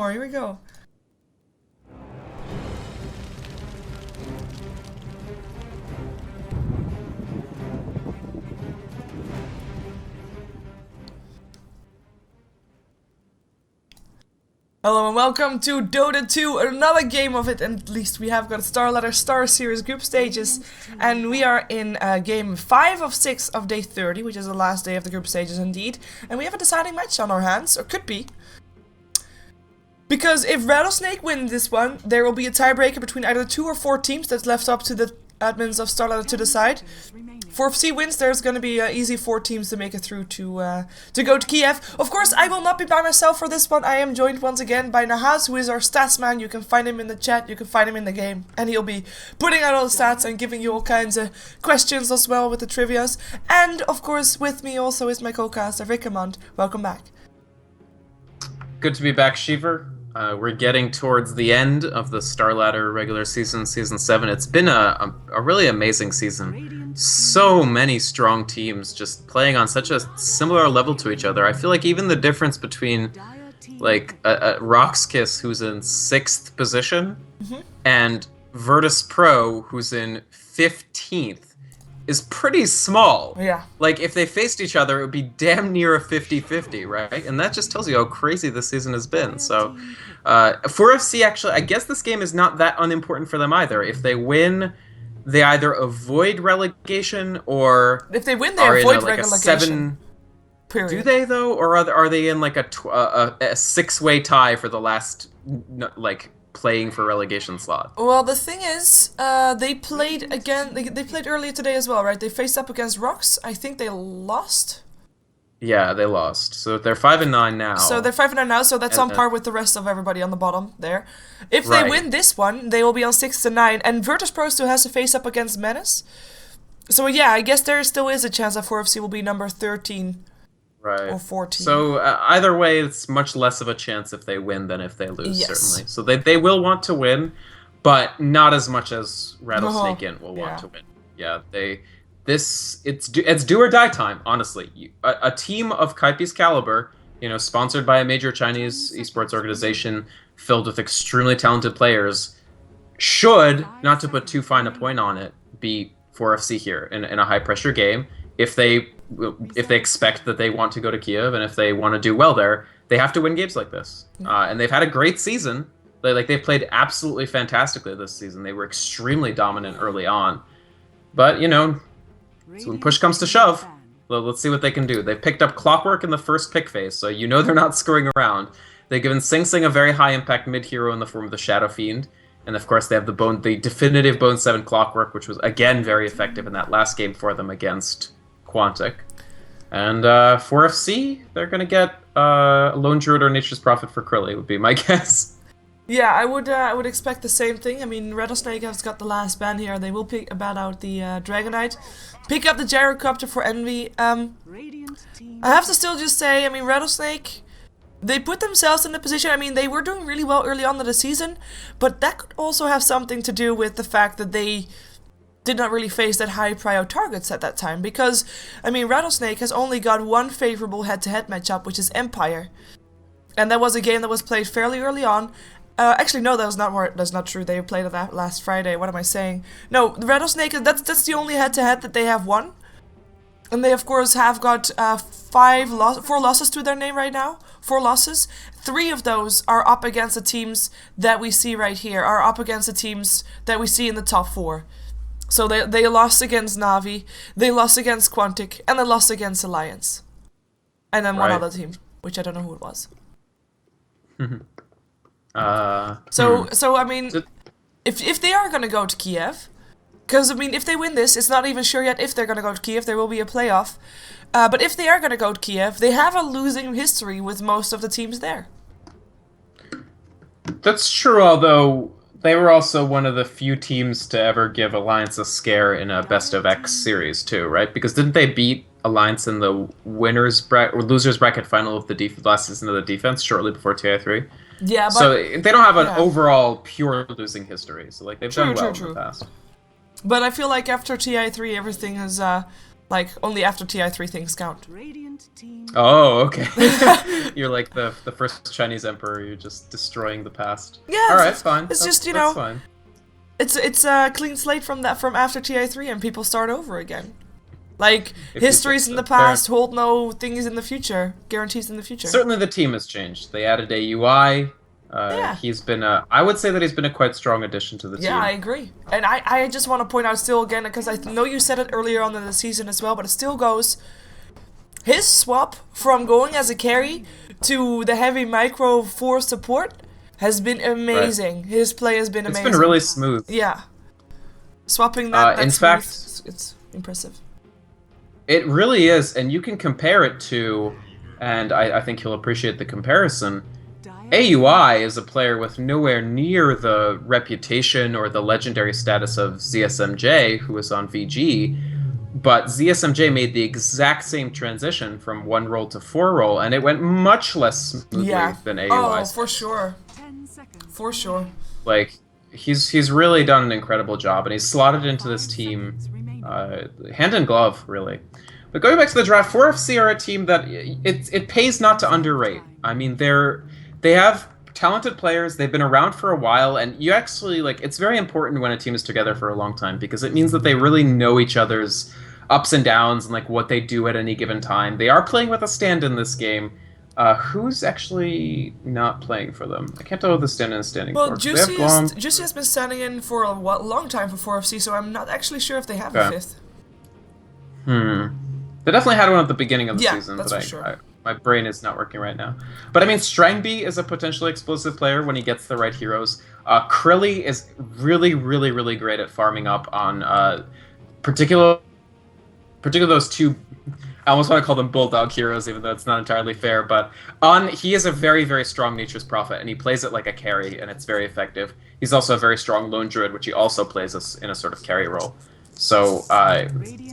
Oh, here we go. Hello and welcome to Dota 2, another game of it, and at least we have got StarSeries group stages, and we are in game 5 of 6 of day 30, which is the last day of the group stages indeed, and we have a deciding match on our hands, or could be. Because if Rattlesnake wins this one, there will be a tiebreaker between either 2 or 4 teams that's left up to the admins of StarLadder to decide. For if C wins, there's going to be easy 4 teams to make it through to go to Kiev. Of course, I will not be by myself for this one. I am joined once again by Nahaz, who is our stats man. You can find him in the chat, you can find him in the game. And he'll be putting out all the stats and giving you all kinds of questions as well with the trivias. And, of course, with me also is my co-caster, Rickemond. Welcome back. Good to be back, Shiver. We're getting towards the end of the StarLadder regular season, Season 7. It's been a really amazing season. So many strong teams just playing on such a similar level to each other. I feel like even the difference between, like, Roxkiss, who's in 6th position, and Virtus Pro, who's in 15th, is pretty small. Yeah. Like, if they faced each other, it would be damn near a 50-50, right? And that just tells you how crazy this season has been. So, 4FC, actually, I guess this game is not that unimportant for them either. If they win, they either avoid relegation or... If they win, they avoid relegation. Period. Do they, though? Or are they in, like, a 6-way tie for the last, like... playing for relegation slot? Well, the thing is, they played again. They played earlier today as well, right? They faced up against Rox. I think they lost. Yeah, they lost. So they're 5-9 now. So they're 5-9 now. So that's on par with the rest of everybody on the bottom there. If they win this one, they will be on 6-9. And Virtus Pro still has to face up against Menace. So yeah, I guess there still is a chance that 4FC will be number 13. Right. Or 14. So either way, it's much less of a chance if they win than if they lose, certainly. So they will want to win, but not as much as Rattlesnake.int will want to win. Yeah, it's do or die time, honestly. A team of Kaipi's caliber, sponsored by a major Chinese esports organization filled with extremely talented players, should, not to put too fine a point on it, beat 4FC here in a high-pressure game. If they expect that they want to go to Kiev and if they want to do well there, they have to win games like this. And they've had a great season. They've played absolutely fantastically this season. They were extremely dominant early on. But, so when push comes to shove, let's see what they can do. They picked up Clockwork in the first pick phase, so they're not screwing around. They've given Sing Sing a very high-impact mid-hero in the form of the Shadow Fiend. And of course, they have the definitive Bone 7 Clockwork, which was, again, very effective in that last game for them against Quantic. And 4FC, they're going to get Lone Druid or Nature's Prophet for Krilly, would be my guess. Yeah, I would expect the same thing. I mean, Rattlesnake has got the last ban here. They will ban out the Dragonite. Pick up the Gyrocopter for Envy. I have to still just say, I mean, Rattlesnake, they put themselves in the position, I mean, they were doing really well early on in the season, but that could also have something to do with the fact that they did not really face that high prio targets at that time, because, I mean, Rattlesnake has only got one favorable head-to-head matchup, which is Empire. And that was a game that was played fairly early on. Actually, no, that's not true. They played it last Friday. What am I saying? No, the Rattlesnake, that's the only head-to-head that they have won. And they, of course, have got 4 losses to their name right now. 4 losses. 3 of those are up against the teams that we see right here, are up against the teams that we see in the top 4. So they lost against Na'Vi, they lost against Quantic, and they lost against Alliance. And then one other team, which I don't know who it was. So I mean, if they are going to go to Kiev, because I mean, if they win this, it's not even sure yet if they're going to go to Kiev, there will be a playoff. But if they are going to go to Kiev, they have a losing history with most of the teams there. That's true, although they were also one of the few teams to ever give Alliance a scare in a Best of X series too, right? Because didn't they beat Alliance in the losers bracket final of the last season of the defense shortly before TI3? Yeah, but so they don't have an overall pure losing history. So like they've done well in the past. But I feel like after TI3, everything has Like, only after TI3 things count. Oh, okay. You're like the first Chinese emperor. You're just destroying the past. Yeah, all right, fine. It's just, you that's know, fine. It's a clean slate from after TI3, and people start over again. Like, histories in the past hold no things in the future, guarantees in the future. Certainly the team has changed. They added a UI. Yeah. He's been I would say that he's been a quite strong addition to the team. Yeah, I agree. And I just want to point out still again, because I know you said it earlier on in the season as well, but it still goes. His swap from going as a carry to the heavy micro 4 support has been amazing. Right. His play has been amazing. It's been really smooth. Yeah. Swapping that in smooth, fact, it's impressive. It really is, and you can compare it to, and I think you'll appreciate the comparison, AUI is a player with nowhere near the reputation or the legendary status of ZSMJ, who was on VG, but ZSMJ made the exact same transition from 1 role to 4 role, and it went much less smoothly than AUI. Oh, for sure. For sure. Like, he's really done an incredible job, and he's slotted into this team hand in glove, really. But going back to the draft, 4FC are a team that it pays not to underrate. I mean, they have talented players. They've been around for a while, and you actually, like, it's very important when a team is together for a long time, because it means that they really know each other's ups and downs and, like, what they do at any given time. They are playing with a stand in this game. Who's actually not playing for them? I can't tell who the stand-in is standing for. Well, Juicy has been standing in for a long time for 4FC, so I'm not actually sure if they have a 5th. They definitely had one at the beginning of the season, that's but for sure. My brain is not working right now. But I mean, Strangby is a potentially explosive player when he gets the right heroes. Krilly is really, really, really great at farming up on particular those two. I almost want to call them bulldog heroes, even though it's not entirely fair. But he is a very, very strong Nature's Prophet, and he plays it like a carry, and it's very effective. He's also a very strong Lone Druid, which he also plays in a sort of carry role. So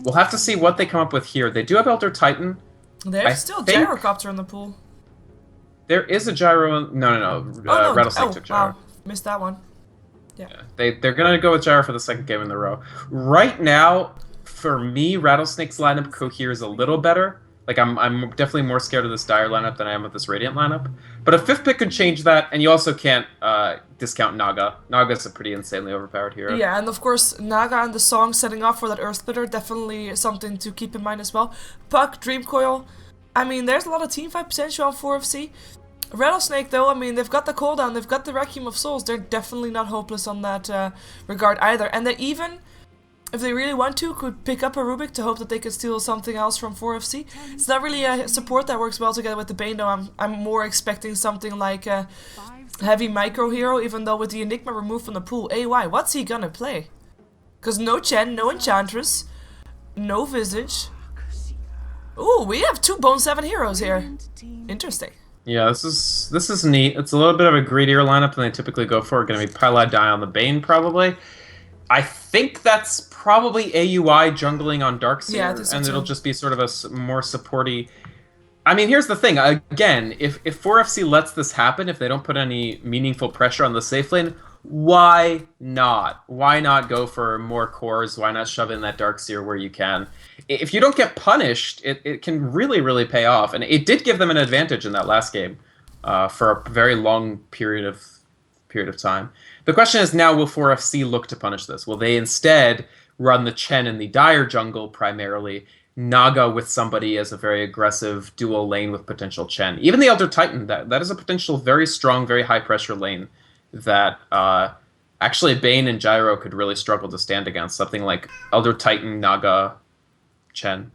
we'll have to see what they come up with here. They do have Elder Titan. There's still Gyrocopter in the pool. There is a Gyro. No. Rattlesnake took Gyro. Wow. Missed that one. Yeah. They're gonna go with Gyro for the second game in a row. Right now, for me, Rattlesnake's lineup coheres a little better. Like, I'm definitely more scared of this Dire lineup than I am of this Radiant lineup. But a 5th pick could change that, and you also can't discount Naga. Naga's a pretty insanely overpowered hero. Yeah, and of course, Naga and the song setting off for that Earth Splitter, definitely something to keep in mind as well. Puck, Dream Coil, I mean, there's a lot of teamfight potential on 4FC. Rattlesnake, though, I mean, they've got the cooldown, they've got the Requiem of Souls, they're definitely not hopeless on that regard either. And they even, if they really want to, could pick up a Rubik to hope that they could steal something else from 4FC. It's not really a support that works well together with the Bane, though. I'm more expecting something like a heavy micro hero, even though with the Enigma removed from the pool. AY, what's he gonna play? Because no Chen, no Enchantress, no Visage. Ooh, we have 2 Bone 7 heroes here. Interesting. Yeah, this is neat. It's a little bit of a greedier lineup than they typically go for. Going to be Pylai Die on the Bane, probably. I think that's probably AUI jungling on Darkseer, and it'll just be sort of a more supporty. I mean, here's the thing. Again, if 4FC lets this happen, if they don't put any meaningful pressure on the safe lane, why not? Why not go for more cores? Why not shove in that Darkseer where you can? If you don't get punished, it can really, really pay off. And it did give them an advantage in that last game for a very long period of time. The question is now, will 4FC look to punish this? Will they instead run the Chen in the Dire jungle primarily, Naga with somebody as a very aggressive dual lane with potential Chen? Even the Elder Titan, that is a potential very strong, very high-pressure lane that actually Bane and Gyro could really struggle to stand against. Something like Elder Titan, Naga, Chen.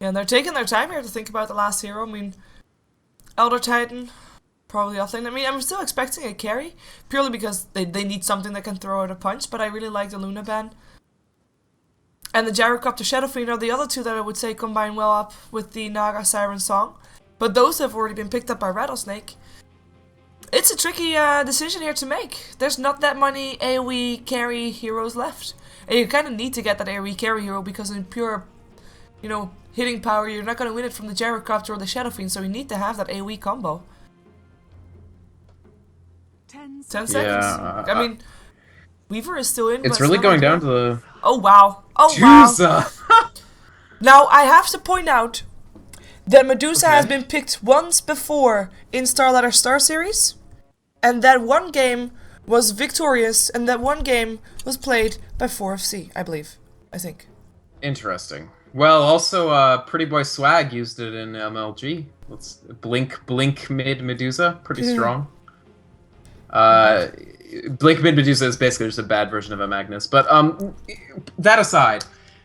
Yeah, and they're taking their time here to think about the last hero. I mean, Elder Titan, probably offlane. I mean, I'm still expecting a carry, purely because they need something that can throw out a punch, but I really like the Luna ban. And the Gyrocopter Shadow Fiend are the other two that I would say combine well up with the Naga Siren Song. But those have already been picked up by Rattlesnake. It's a tricky decision here to make. There's not that many AoE carry heroes left. And you kind of need to get that AoE carry hero because in pure, hitting power, you're not going to win it from the Gyrocopter or the Shadow Fiend, so you need to have that AoE combo. 10 seconds. Yeah, I mean, Weaver is still in. It's really going down to the... Oh, wow. Oh, Juza. wow. Now, I have to point out that Medusa has been picked once before in Starladder StarSeries, and that one game was victorious, and that one game was played by 4FC, I believe. I think. Interesting. Well, also, Pretty Boy Swag used it in MLG. Let's Blink mid Medusa, pretty strong. Blink mid Medusa is basically just a bad version of a Magnus. But that aside,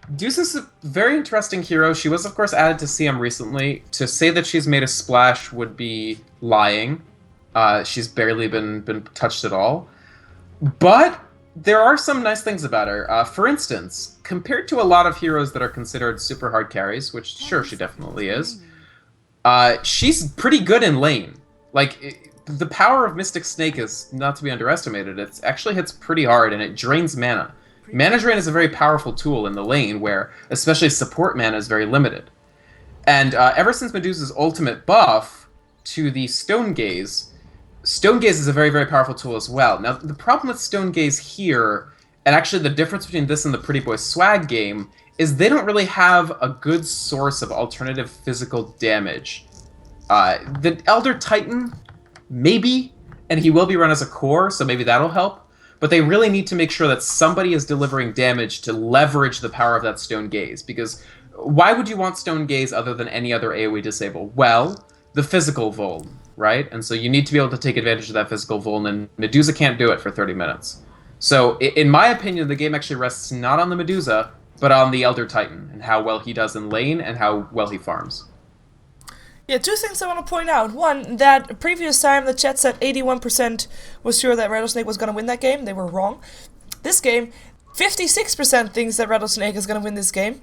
Medusa's a very interesting hero. She was, of course, added to CM recently. To say that she's made a splash would be lying. She's barely been touched at all. But there are some nice things about her. For instance, compared to a lot of heroes that are considered super hard carries, which sure she definitely is, she's pretty good in lane. Like, the power of Mystic Snake is not to be underestimated. It actually hits pretty hard and it drains mana. Mana drain is a very powerful tool in the lane where especially support mana is very limited. And ever since Medusa's ultimate buff to the Stone Gaze is a very, very powerful tool as well. Now, the problem with Stone Gaze here, and actually the difference between this and the Pretty Boy Swag game, is they don't really have a good source of alternative physical damage. The Elder Titan, maybe, and he will be run as a core, so maybe that'll help. But they really need to make sure that somebody is delivering damage to leverage the power of that Stone Gaze, because why would you want Stone Gaze other than any other AoE disable? Well, the physical vuln, right? And so you need to be able to take advantage of that physical vuln, and Medusa can't do it for 30 minutes. So, in my opinion, the game actually rests not on the Medusa, but on the Elder Titan, and how well he does in lane, and how well he farms. Yeah, two things I want to point out. One, that previous time the chat said 81% was sure that Rattlesnake was going to win that game. They were wrong. This game, 56% thinks that Rattlesnake is going to win this game.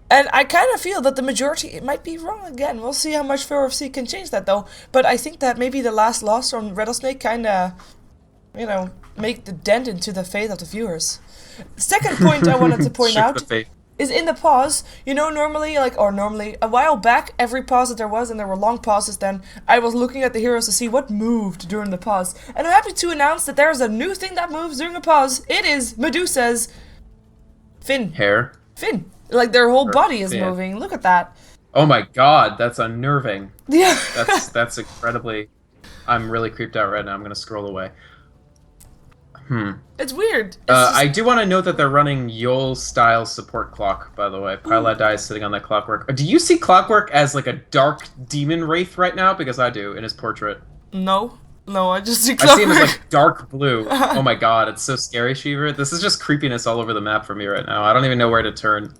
And I kind of feel that the majority might be wrong again. We'll see how much 4FC can change that, though. But I think that maybe the last loss on Rattlesnake kind of, make the dent into the faith of the viewers. Second point I wanted to point out is in the pause. Normally, a while back, every pause that there was, and there were long pauses then, I was looking at the heroes to see what moved during the pause. And I'm happy to announce that there's a new thing that moves during a pause. It is Medusa's fin. Hair? Fin. Like, their whole body is moving. Look at that. Oh my god, that's unnerving. Yeah. That's incredibly... I'm really creeped out right now. I'm going to scroll away. It's weird. I do want to note that they're running Yol-style support clock, by the way. Pylai is sitting on that clockwork. Do you see Clockwork as, like, a dark demon wraith right now? Because I do, in his portrait. No, I just see Clockwork. I see him as, like, dark blue. Oh my god, it's so scary, Shiver. This is just creepiness all over the map for me right now. I don't even know where to turn.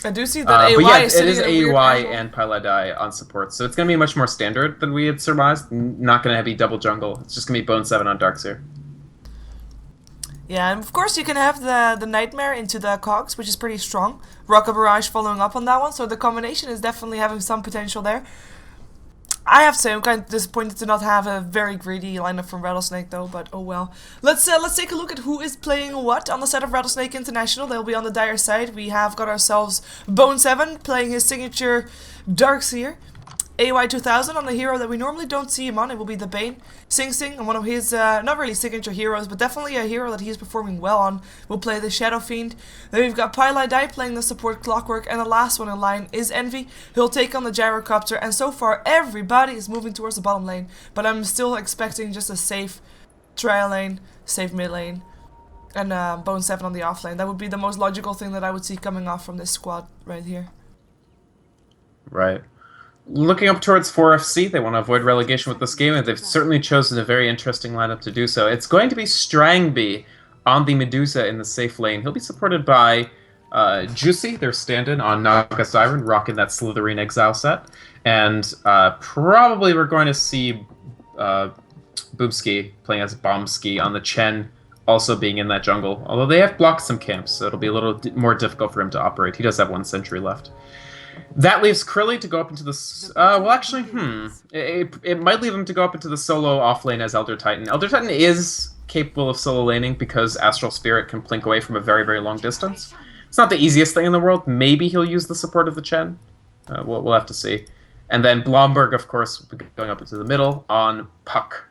I do see that AUI but yeah, is it is AUI and and Pylai on support, so it's going to be much more standard than we had surmised. Not going to be double jungle. It's just going to be Bone 7 on Darkseer. Yeah, and of course you can have the Nightmare into the cogs, which is pretty strong. Rocket Barrage following up on that one, so the combination is definitely having some potential there. I have to say, I'm kind of disappointed to not have a very greedy lineup from Rattlesnake, though, but oh well. Let's take a look at who is playing what on the set of Rattlesnake International. They'll be on the Dire side. We have got ourselves Bone 7 playing his signature Darkseer. AY 2000 on the hero that we normally don't see him on. It will be the Bane. Sing Sing, and one of his, not really signature heroes, but definitely a hero that he's performing well on, will play the Shadow Fiend. Then we've got Pylai playing the support Clockwork, and the last one in line is Envy. He'll take on the Gyrocopter, and so far everybody is moving towards the bottom lane, but I'm still expecting just a safe trial lane, safe mid lane, and Bone 7 on the off lane. That would be the most logical thing that I would see coming off from this squad right here. Right. Looking up towards 4FC, they want to avoid relegation with this game, and they've certainly chosen a very interesting lineup to do so. It's going to be Strangby on the Medusa in the safe lane. He'll be supported by Juicy, their stand-in on Naga Siren, rocking that Slytherin Exile set. And probably we're going to see Boobski playing as Bombski on the Chen, also being in that jungle. Although they have blocked some camps, so it'll be a little more difficult for him to operate. He does have 1 sentry left. That leaves Krilly to go up into the... well, actually, It might leave him to go up into the solo offlane as Elder Titan. Elder Titan is capable of solo laning because Astral Spirit can plink away from a very, very long distance. It's not the easiest thing in the world. Maybe he'll use the support of the Chen. We'll have to see. And then Blomberg, of course, going up into the middle on Puck.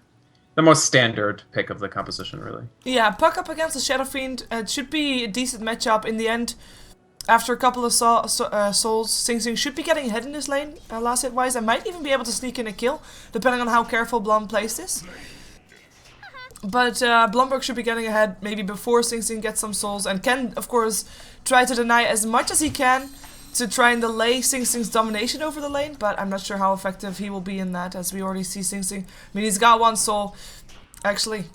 The most standard pick of the composition, really. Yeah, Puck up against the Shadow Fiend. It should be a decent matchup in the end. after a couple of souls, Sing Sing should be getting ahead in this lane, last hit wise. I might even be able to sneak in a kill, depending on how careful Blum plays this. But Blumberg should be getting ahead maybe before Sing Sing gets some souls, and can, of course, try to deny as much as he can to try and delay Sing Sing's domination over the lane, but I'm not sure how effective he will be in that, as we already see Sing Sing. I mean, he's got 1 soul. Actually,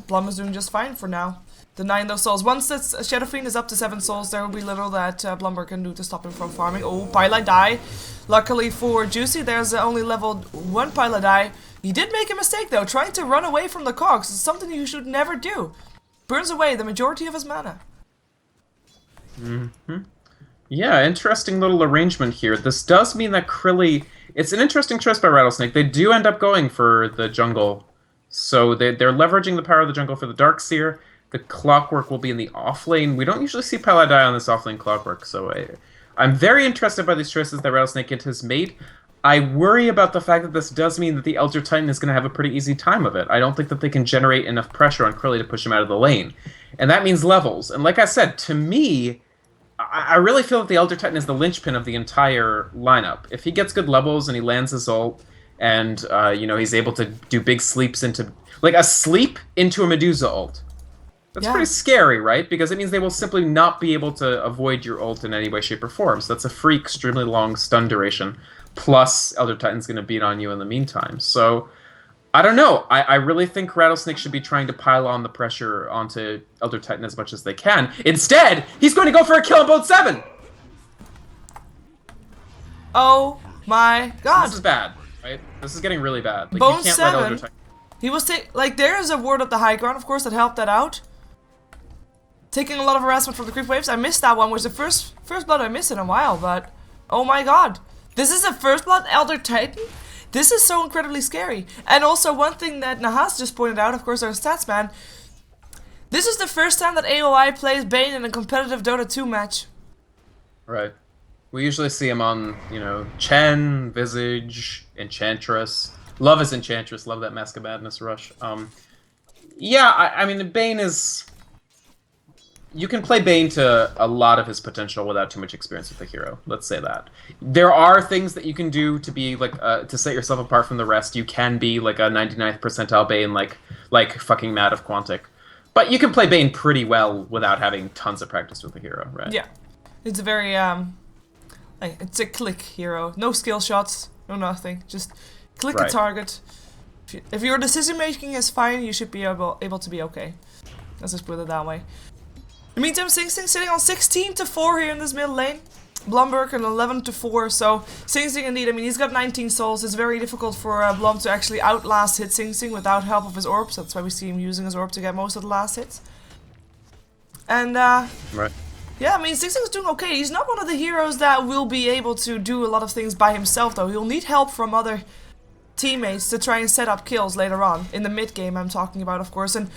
Blum is doing just fine for now, denying those souls. Once this Shadow Fiend is up to 7 souls, there will be little that Blumberg can do to stop him from farming. Oh, Pylite die. Luckily for Juicy, there's only level 1 Pylite die. He did make a mistake though, trying to run away from the cogs. It's something you should never do. Burns away the majority of his mana. Yeah, interesting little arrangement here. This does mean that Krilly... It's an interesting choice by Rattlesnake. They do end up going for the jungle. So they're leveraging the power of the jungle for the Darkseer. The Clockwork will be in the off lane. We don't usually see Pala die on this off lane Clockwork, so I'm very interested by these choices that Rattlesnake.int has made. I worry about the fact that this does mean that the Elder Titan is going to have a pretty easy time of it. I don't think that they can generate enough pressure on Krilly to push him out of the lane. And that means levels. And like I said, to me, I really feel that the Elder Titan is the linchpin of the entire lineup. If he gets good levels and he lands his ult, and you know, he's able to do big sleeps into... Like, a sleep into a Medusa ult. That's pretty scary, right? Because it means they will simply not be able to avoid your ult in any way, shape, or form. So that's a free, extremely long stun duration. Plus, Elder Titan's going to beat on you in the meantime. So, I don't know. I really think Rattlesnake should be trying to pile on the pressure onto Elder Titan as much as they can. Instead, he's going to go for a kill on Bone 7! Oh my god. This is bad, right? This is getting really bad. Like, Bone you can't 7, let Elder Titan... he was like, there is a ward at the high ground, of course, that helped that out. Taking a lot of harassment from the creep waves. I missed that one, which the first blood I missed in a while, but... Oh my god. This is a first blood Elder Titan? This is so incredibly scary. And also one thing that Nahas just pointed out, of course, our stats man. This is the first time that AOI plays Bane in a competitive Dota 2 match. Right. We usually see him on, you know, Chen, Visage, Enchantress. Love his Enchantress, love that Mask of Madness rush. Yeah, I mean, Bane is... You can play Bane to a lot of his potential without too much experience with the hero. Let's say that. There are things that you can do to be like to set yourself apart from the rest. You can be like a 99th percentile Bane, like fucking Mad of Quantic. But you can play Bane pretty well without having tons of practice with the hero, right? Yeah, it's a very like it's a click hero. No skill shots, no nothing. Just click a target. If your decision making is fine, you should be able to be okay. Let's just put it that way. In the meantime, Sing Sing sitting on 16-4 here in this middle lane. Blumberg an 11-4, so Sing Sing indeed, I mean, he's got 19 souls. It's very difficult for Blum to actually outlast hit Sing Sing without help of his orbs. That's why we see him using his orb to get most of the last hits. And, right. Yeah, I mean, Sing Sing's doing okay. He's not one of the heroes that will be able to do a lot of things by himself, though. He'll need help from other teammates to try and set up kills later on. In the mid-game, I'm talking about, of course, and...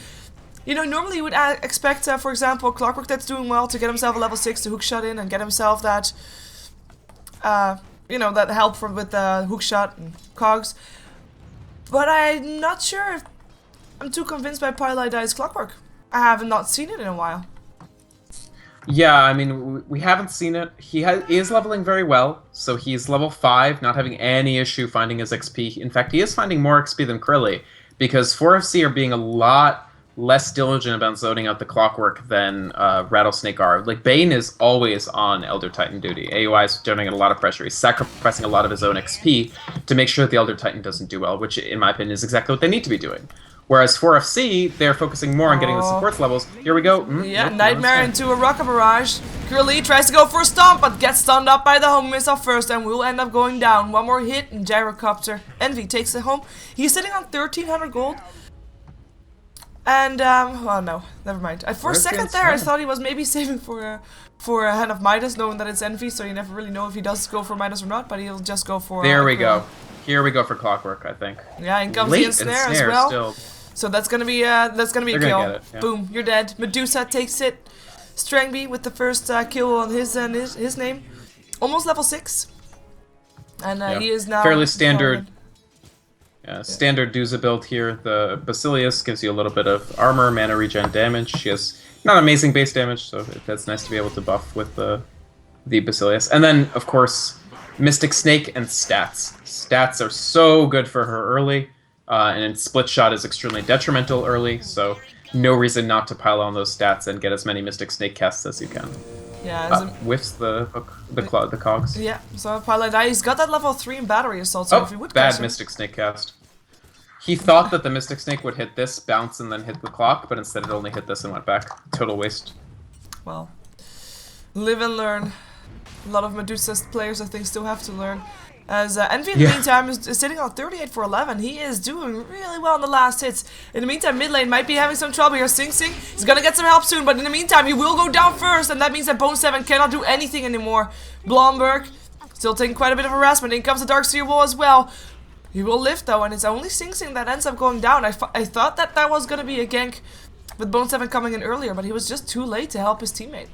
You know, normally you would expect, for example, Clockwork that's doing well to get himself a level 6 to hookshot in and get himself that, you know, that help with the hookshot and cogs. But I'm not sure if I'm too convinced by Pylite Die's Clockwork. I have not seen it in a while. Yeah, I mean, we haven't seen it. He is leveling very well, so he's level 5, not having any issue finding his XP. In fact, he is finding more XP than Krilly, because 4FC are being a lot less diligent about zoning out the Clockwork than Rattlesnake are. Like, Bane is always on Elder Titan duty. AOI is generating a lot of pressure. He's sacrificing a lot of his own XP to make sure that the Elder Titan doesn't do well, which, in my opinion, is exactly what they need to be doing. Whereas 4FC, they're focusing more on getting the supports levels. Here we go. Yeah, Nightmare into a Rocket Barrage. Krilly tries to go for a stomp, but gets stunned up by the home missile first, and will end up going down. One more hit, and Gyrocopter. Envy takes it home. He's sitting on 1,300 gold. And, well, no, never mind. For a second there, I thought he was maybe saving for a Hand of Midas, knowing that it's Envy, so you never really know if he does go for Midas or not, but he'll just go for... There we go. Here we go for Clockwork, I think. Yeah, and comes the Ensnare as well. Still. So that's gonna be a kill. Yeah. Boom, you're dead. Medusa takes it. Strangby with the first kill on his name. Almost level 6. And he is now... Fairly standard... Standard Duza build here. The Basilius gives you a little bit of armor, mana regen damage. She has not amazing base damage, so that's nice to be able to buff with the Basilius. And then, of course, Mystic Snake and stats. Stats are so good for her early, and Split Shot is extremely detrimental early, so no reason not to pile on those stats and get as many Mystic Snake casts as you can. Yeah, whiffs the cogs. Yeah, so Paladai, he's got that level 3 in battery assault, so if he would bad Mystic Snake cast. He thought that the Mystic Snake would hit this, bounce, and then hit the clock, but instead it only hit this and went back. Total waste. Well, live and learn. A lot of Medusa players, I think, still have to learn. As Envy, in the meantime, is sitting on 38 for 11. He is doing really well in the last hits. In the meantime, mid lane might be having some trouble here. Sing Sing, he's gonna get some help soon, but in the meantime, he will go down first, and that means that Bone 7 cannot do anything anymore. Blomberg, still taking quite a bit of harassment. In comes the Darkseer wall as well. He will lift, though, and it's only Sing Sing that ends up going down. I thought that was gonna be a gank with Bone 7 coming in earlier, but he was just too late to help his teammate.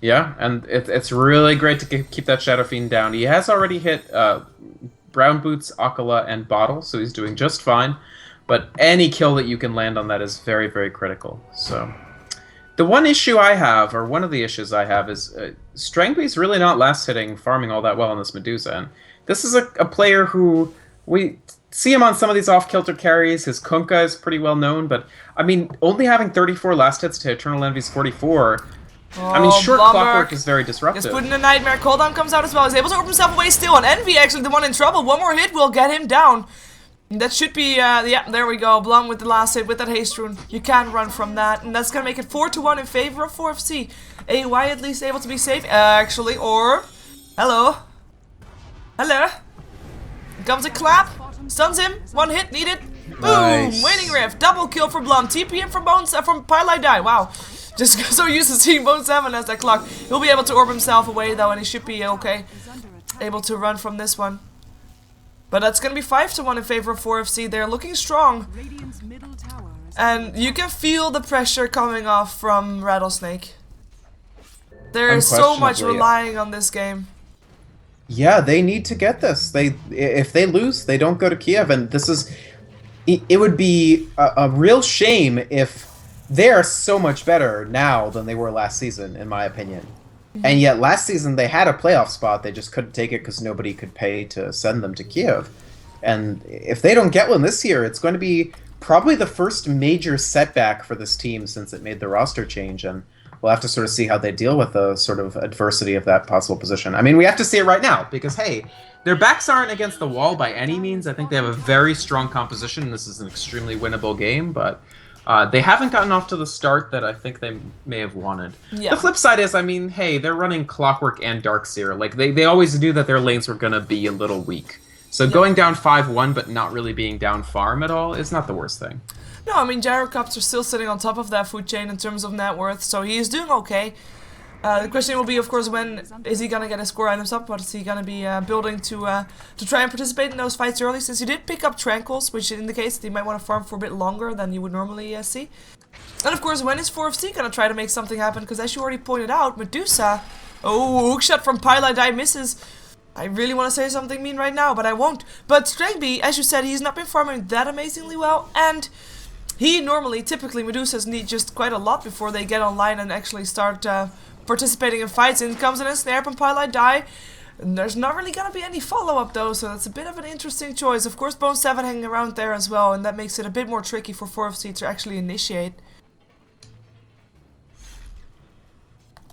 Yeah, and it's really great to keep that Shadow Fiend down. He has already hit Brown Boots, Akala, and Bottle, so he's doing just fine. But any kill that you can land on that is very, very critical. So the one issue I have, or one of the issues I have, is Strangby's really not last hitting farming all that well on this Medusa. And this is a player who we see him on some of these off-kilter carries. His Kunkka is pretty well known, but I mean, only having 34 last hits to Eternal Envy's 44. I mean, short clockwork is very disruptive. Just put in a nightmare. Cooldown comes out as well. He's able to open himself away still. And Envy, actually, the one in trouble. One more hit will get him down. That should be, yeah, there we go. Blum with the last hit with that haste rune. You can't run from that. And that's going to make it 4-1 in favor of 4FC. AY at least able to be safe. Actually, or... Hello. Hello. Here comes a clap. Stuns him. One hit needed. Boom. Nice. Winning riff. Double kill for Blum. TP him from Bones, from Pylai Die. Wow. Just so used to seeing Bone 7 as that clock. He'll be able to orb himself away though, and he should be okay. Able to run from this one. But that's going to be 5-1 in favor of 4FC. They're looking strong. And you can feel the pressure coming off from Rattlesnake. There is so much relying on this game. Yeah, they need to get this. If they lose, they don't go to Kiev, and this is... It would be a real shame if... They are so much better now than they were last season, in my opinion. And yet last season they had a playoff spot, they just couldn't take it because nobody could pay to send them to Kiev. And if they don't get one this year, it's going to be probably the first major setback for this team since it made the roster change, and we'll have to sort of see how they deal with the sort of adversity of that possible position. I mean, we have to see it right now, because, hey, their backs aren't against the wall by any means. I think they have a very strong composition, and this is an extremely winnable game, but... they haven't gotten off to the start that I think they may have wanted. Yeah. The flip side is, I mean, hey, they're running Clockwork and Darkseer. Like, they always knew that their lanes were going to be a little weak. So going down 5-1 but not really being down farm at all is not the worst thing. No, I mean, Gyrocopter's still sitting on top of that food chain in terms of net worth, so he is doing okay. The question will be, of course, when is he gonna get his core items up? What is he gonna be building to try and participate in those fights early? Since he did pick up Tranquils, which indicates that he might want to farm for a bit longer than you would normally see. And of course, when is 4FC gonna try to make something happen? Because as you already pointed out, Medusa, oh, hookshot from Pylai Die misses. I really want to say something mean right now, but I won't. But Strangby, as you said, he's not been farming that amazingly well, and he normally, typically, Medusas need just quite a lot before they get online and actually start participating in fights. In comes an ensnare from Pylai Die. And there's not really gonna be any follow-up though, so that's a bit of an interesting choice. Of course, Bone 7 hanging around there as well, and that makes it a bit more tricky for 4FC to actually initiate.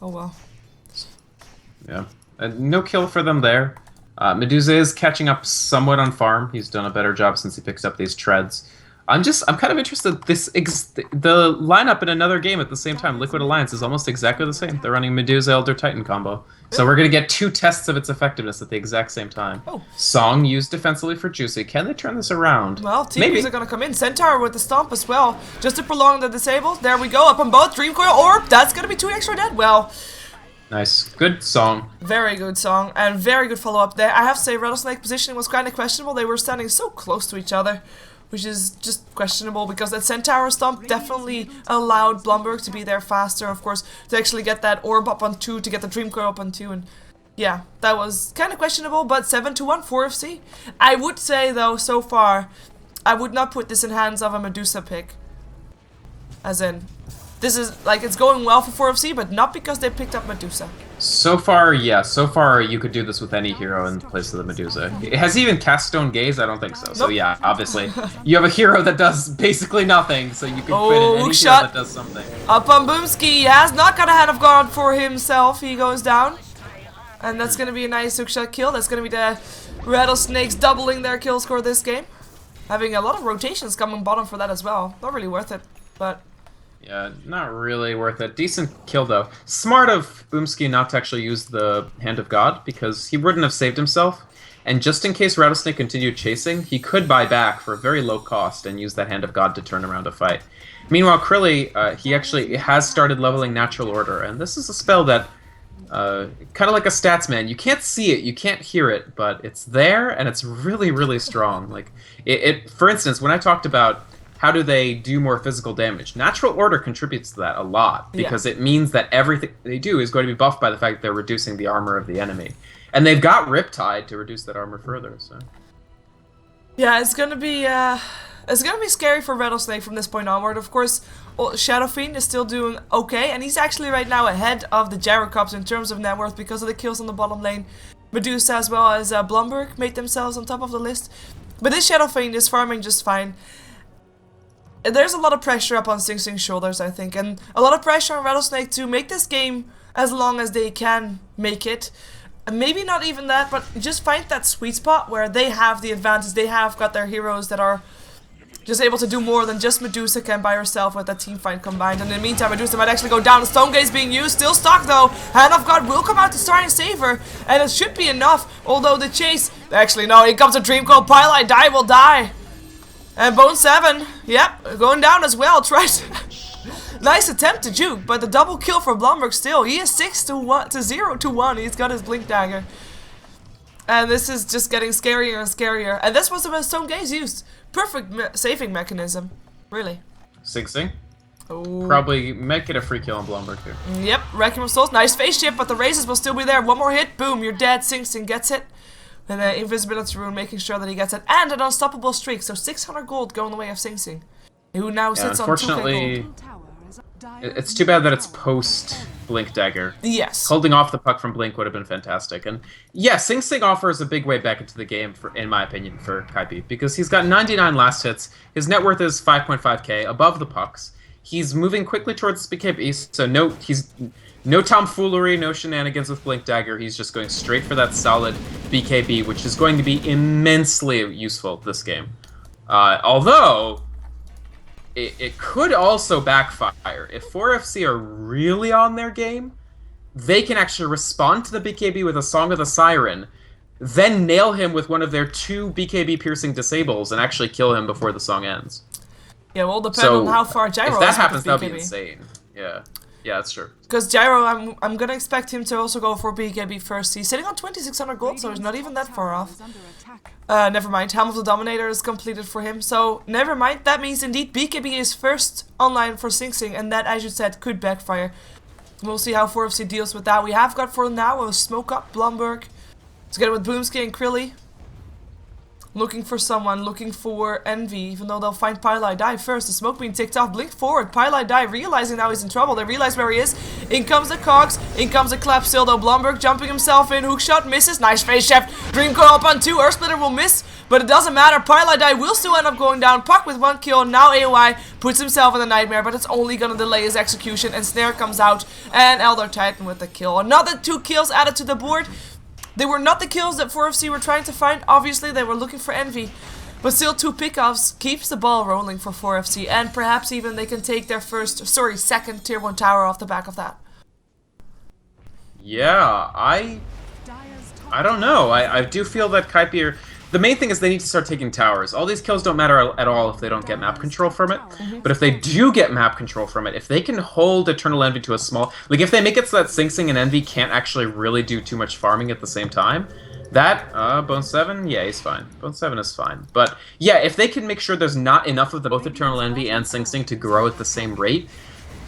Oh well. Yeah. No kill for them there. Medusa is catching up somewhat on farm. He's done a better job since he picks up these treads. I'm kind of interested. The lineup in another game at the same time, Liquid Alliance, is almost exactly the same. They're running Medusa Elder Titan combo. So we're going to get two tests of its effectiveness at the exact same time. Oh. Song used defensively for Juicy. Can they turn this around? Well, TPs are going to come in. Centaur with the stomp as well. Just to prolong the disables. There we go. Up on both. Dream Coil Orb. That's going to be 2 extra dead. Well... Nice. Good song. Very good song. And very good follow-up there. I have to say, Rattlesnake positioning was kind of questionable. They were standing so close to each other, which is just questionable because that Centaur stomp definitely allowed Blomberg to be there faster, of course, to actually get that orb up on 2, to get the Dream Coil up on 2, and Yeah, that was kind of questionable, but 7-1 4FC. I would say, though, so far, I would not put this in hands of a Medusa pick. As in, this is, like, it's going well for 4FC, but not because they picked up Medusa. So far, yeah. So far, you could do this with any hero in place of the Medusa. Has he even cast Stone Gaze? I don't think so. So Nope. yeah, obviously, you have a hero that does basically nothing, so you can fit in any hero that does something. Up on Boomski, he has not got a Hand of God for himself. He goes down. And that's going to be a nice hookshot kill. That's going to be the Rattlesnakes doubling their kill score this game. Having a lot of rotations coming bottom for that as well. Not really worth it, but... Yeah, not really worth it. Decent kill, though. Smart of Boomski not to actually use the Hand of God, because he wouldn't have saved himself. And just in case Rattlesnake continued chasing, he could buy back for a very low cost and use that Hand of God to turn around a fight. Meanwhile, Krilly, he actually has started leveling Natural Order, and this is a spell that... kind of like a stats man. You can't see it, you can't hear it, but it's there, and it's really, really strong. Like, for instance, when I talked about how do they do more physical damage, Natural Order contributes to that a lot, because it means that everything they do is going to be buffed by the fact that they're reducing the armor of the enemy. And they've got Riptide to reduce that armor further, so... Yeah, it's gonna be scary for Rattlesnake from this point onward. Of course, Shadow Fiend is still doing okay, and he's actually right now ahead of the Gyrocops in terms of net worth because of the kills on the bottom lane. Medusa as well as Blumberg made themselves on top of the list. But this Shadow Fiend is farming just fine. There's a lot of pressure up on Sing Sing's shoulders, I think, and a lot of pressure on Rattlesnake to make this game as long as they can make it. Maybe not even that, but just find that sweet spot where they have the advantage. They have got their heroes that are just able to do more than just Medusa can by herself with that team fight combined. And in the meantime, Medusa might actually go down. The Stone Gaze being used, still stuck though. Hand of God will come out to try and save her, and it should be enough. Although the chase, actually no, here comes a Dream Coil. Pylite Die will die, and Bone 7, yep, going down as well. Tries. Nice attempt to juke, but the double kill for Blumberg still. He is 6-0-1. He's got his Blink Dagger. And this is just getting scarier and scarier. And this was the Stone Gaze used. Perfect saving mechanism. Really. Sing Sing? Oh. Probably might get a free kill on Blumberg here. Yep, Requiem of Souls. Nice face shift, but the razors will still be there. One more hit, boom, you're dead. Sing Sing gets it. And the Invisibility Rune making sure that he gets it. And an unstoppable streak. So 600 gold going the way of Sing Sing. Who now sits on 2k gold. It's too bad that it's post Blink Dagger. Yes. Holding off the puck from Blink would have been fantastic. And yeah, Sing Sing offers a big way back into the game, in my opinion, for Kaipi, because he's got 99 last hits. His net worth is 5.5k, above the pucks. He's moving quickly towards BKB, so no tomfoolery, no shenanigans with Blink Dagger. He's just going straight for that solid BKB, which is going to be immensely useful this game. Although... It could also backfire. If 4FC are really on their game, they can actually respond to the BKB with a Song of the Siren, then nail him with one of their 2 BKB piercing disables and actually kill him before the song ends. Yeah, well, depend on how far Gyro is. If that happens, that would be insane. Yeah. Yeah, that's true. Because Gyro, I'm gonna expect him to also go for BKB first. He's sitting on 2600 gold, so he's not even that far off. Never mind, Helm of the Dominator is completed for him, so never mind. That means indeed BKB is first online for Sing Sing, and that, as you said, could backfire. We'll see how 4FC deals with that. We have got for now a Smoke Up Blumberg together with Boomski and Krilly. Looking for someone, looking for Envy, even though they'll find Pylite Die first. The smoke being ticked off, blink forward, Pylite Die realizing now he's in trouble. They realize where he is. In comes the Cogs, in comes the Clap still though. Blumberg jumping himself in, hookshot misses, nice face chef. Dream Coil up on 2, Earthsplitter will miss, but it doesn't matter. Pylite Die will still end up going down. Puck with 1 kill, now AOI puts himself in the nightmare, but it's only gonna delay his execution, and Snare comes out, and Elder Titan with the kill. Another 2 kills added to the board. They were not the kills that 4FC were trying to find. Obviously, they were looking for Envy. But still, 2 pickoffs keeps the ball rolling for 4FC. And perhaps even they can take their second tier 1 tower off the back of that. Yeah, I don't know. I do feel that Kaipi are... The main thing is they need to start taking towers. All these kills don't matter at all if they don't get map control from it. But if they do get map control from it, if they can hold Eternal Envy to a small... Like, if they make it so that Sing Sing and Envy can't actually really do too much farming at the same time, that, Bone 7, yeah, he's fine. Bone 7 is fine. But, yeah, if they can make sure there's not enough of both Eternal Envy and Sing Sing to grow at the same rate,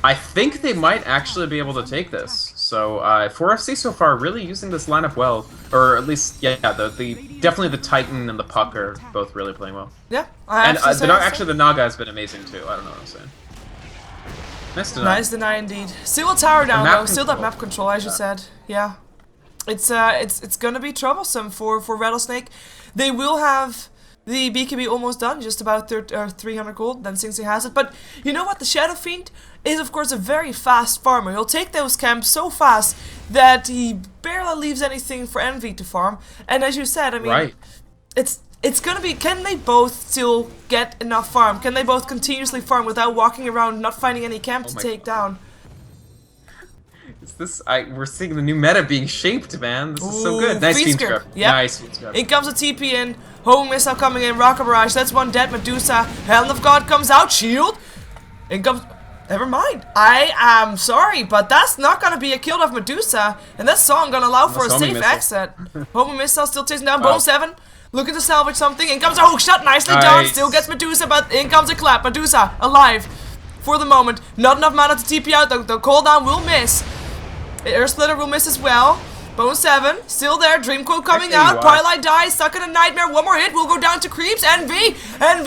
I think they might actually be able to take this. So 4FC so far really using this lineup well, or at least definitely the Titan and the Puck are both really playing well. Yeah, actually the Naga has been amazing too. I don't know what I'm saying. Nice deny indeed. Still a tower down though. Still that map control, as you said. Yeah, it's gonna be troublesome for Rattlesnake. They will have the BKB almost done, just about 300 gold, then Sing Sing has it. But you know what? The Shadow Fiend is, of course, a very fast farmer. He'll take those camps so fast that he barely leaves anything for Envy to farm. And as you said, I mean, it's gonna be, can they both still get enough farm? Can they both continuously farm without walking around, not finding any camp to take down? Is this, we're seeing the new meta being shaped, man. This is so good. Nice Fiend Scrub. Yep. Nice Fiend Scrub. In comes a TP in. Home missile coming in. Rocket Barrage. That's one dead. Medusa. Helm of God comes out. Shield. In comes... Never mind. I am sorry, but that's not gonna be a kill of Medusa. And that song gonna allow for a safe exit. Home missile still chasing down. Bone 7. Looking to salvage something. In comes a hook shot. Nicely done. Still gets Medusa, but in comes a clap. Medusa alive for the moment. Not enough mana to TP out. The cooldown will miss. Air Splitter will miss as well. Bone 7, still there. Dreamcoat coming out. Twilight dies, stuck in a nightmare. One more hit, will go down to Creeps. Envy,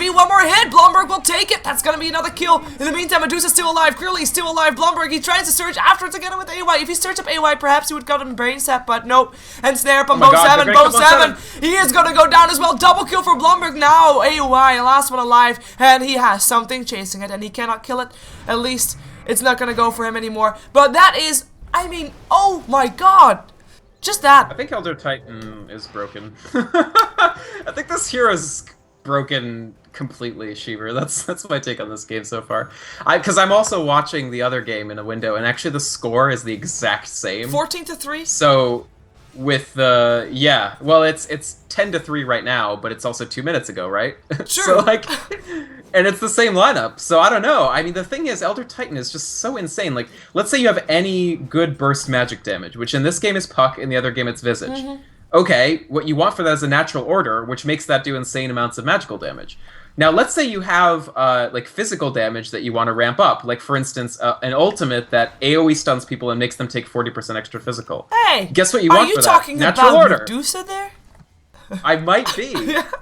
one more hit. Blomberg will take it. That's gonna be another kill. In the meantime, Medusa's still alive. Clearly still alive. Blomberg, he tries to surge afterwards again with AY. If he searched up AY, perhaps he would got him brain set, but nope. And snare up on Bone 7. Bone 7, he is gonna go down as well. Double kill for Blomberg now. AY, last one alive, and he has something chasing it, and he cannot kill it. At least it's not gonna go for him anymore. But that is, I mean, oh my god. Just that. I think Elder Titan is broken. I think this hero is broken completely, Sheever. That's my take on this game so far. Because I'm also watching the other game in a window, and actually the score is the exact same. 14-3. So with the well, it's 10-3 right now, but it's also 2 minutes ago, right? Sure. So like, and it's the same lineup. So I don't know. I mean, the thing is, Elder Titan is just so insane. Like, let's say you have any good burst magic damage, which in this game is Puck, in the other game it's Visage. Okay, what you want for that is a natural order, which makes that do insane amounts of magical damage. Now, let's say you have like physical damage that you want to ramp up, like for instance, an ultimate that AOE stuns people and makes them take 40% extra physical. Hey, guess what you want for that? Are you talking about Medusa there? I might be.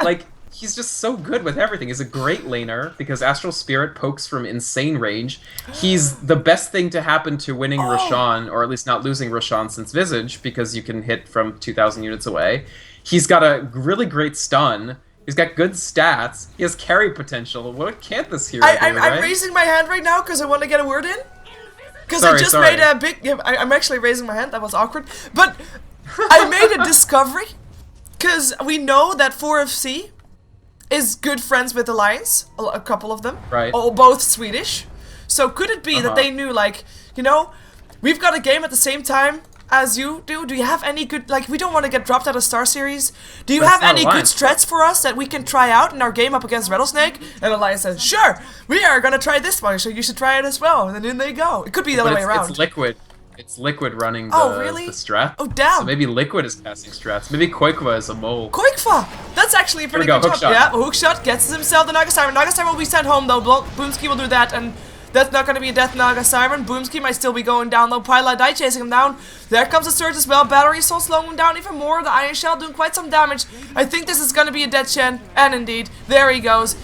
Like, he's just so good with everything. He's a great laner because Astral Spirit pokes from insane range. He's the best thing to happen to winning Roshan, or at least not losing Roshan since Visage, because you can hit from 2,000 units away. He's got a really great stun. He's got good stats. He has carry potential. What can't this hero do, right? I'm raising my hand right now because I want to get a word in. Because I just made a big... I'm actually raising my hand. That was awkward. But I made a discovery. Because we know that 4FC is good friends with Alliance. A couple of them. Right. Both Swedish. So could it be that they knew, like, you know, we've got a game at the same time as you do. Do you have any good, like, we don't want to get dropped out of StarSeries. Do you have any good strats for us that we can try out in our game up against Rattlesnake? And Alliance says, sure, we are going to try this one, so you should try it as well. And then in they go. It could be the other way around. It's Liquid. It's Liquid running the strat. Oh, damn. So maybe Liquid is passing strats. Maybe Koikva is a mole. Koikva! That's actually a pretty good job. Yeah, hookshot gets himself the Naga Siren. Naga Siren will be sent home, though. Boomski will do that, and that's not going to be a death Naga Siren. Boomski might still be going down, though. Pyla Die chasing him down. There comes a surge as well. Battery Soul slowing him down even more. The Iron Shell doing quite some damage. I think this is going to be a dead Shen, and indeed, there he goes.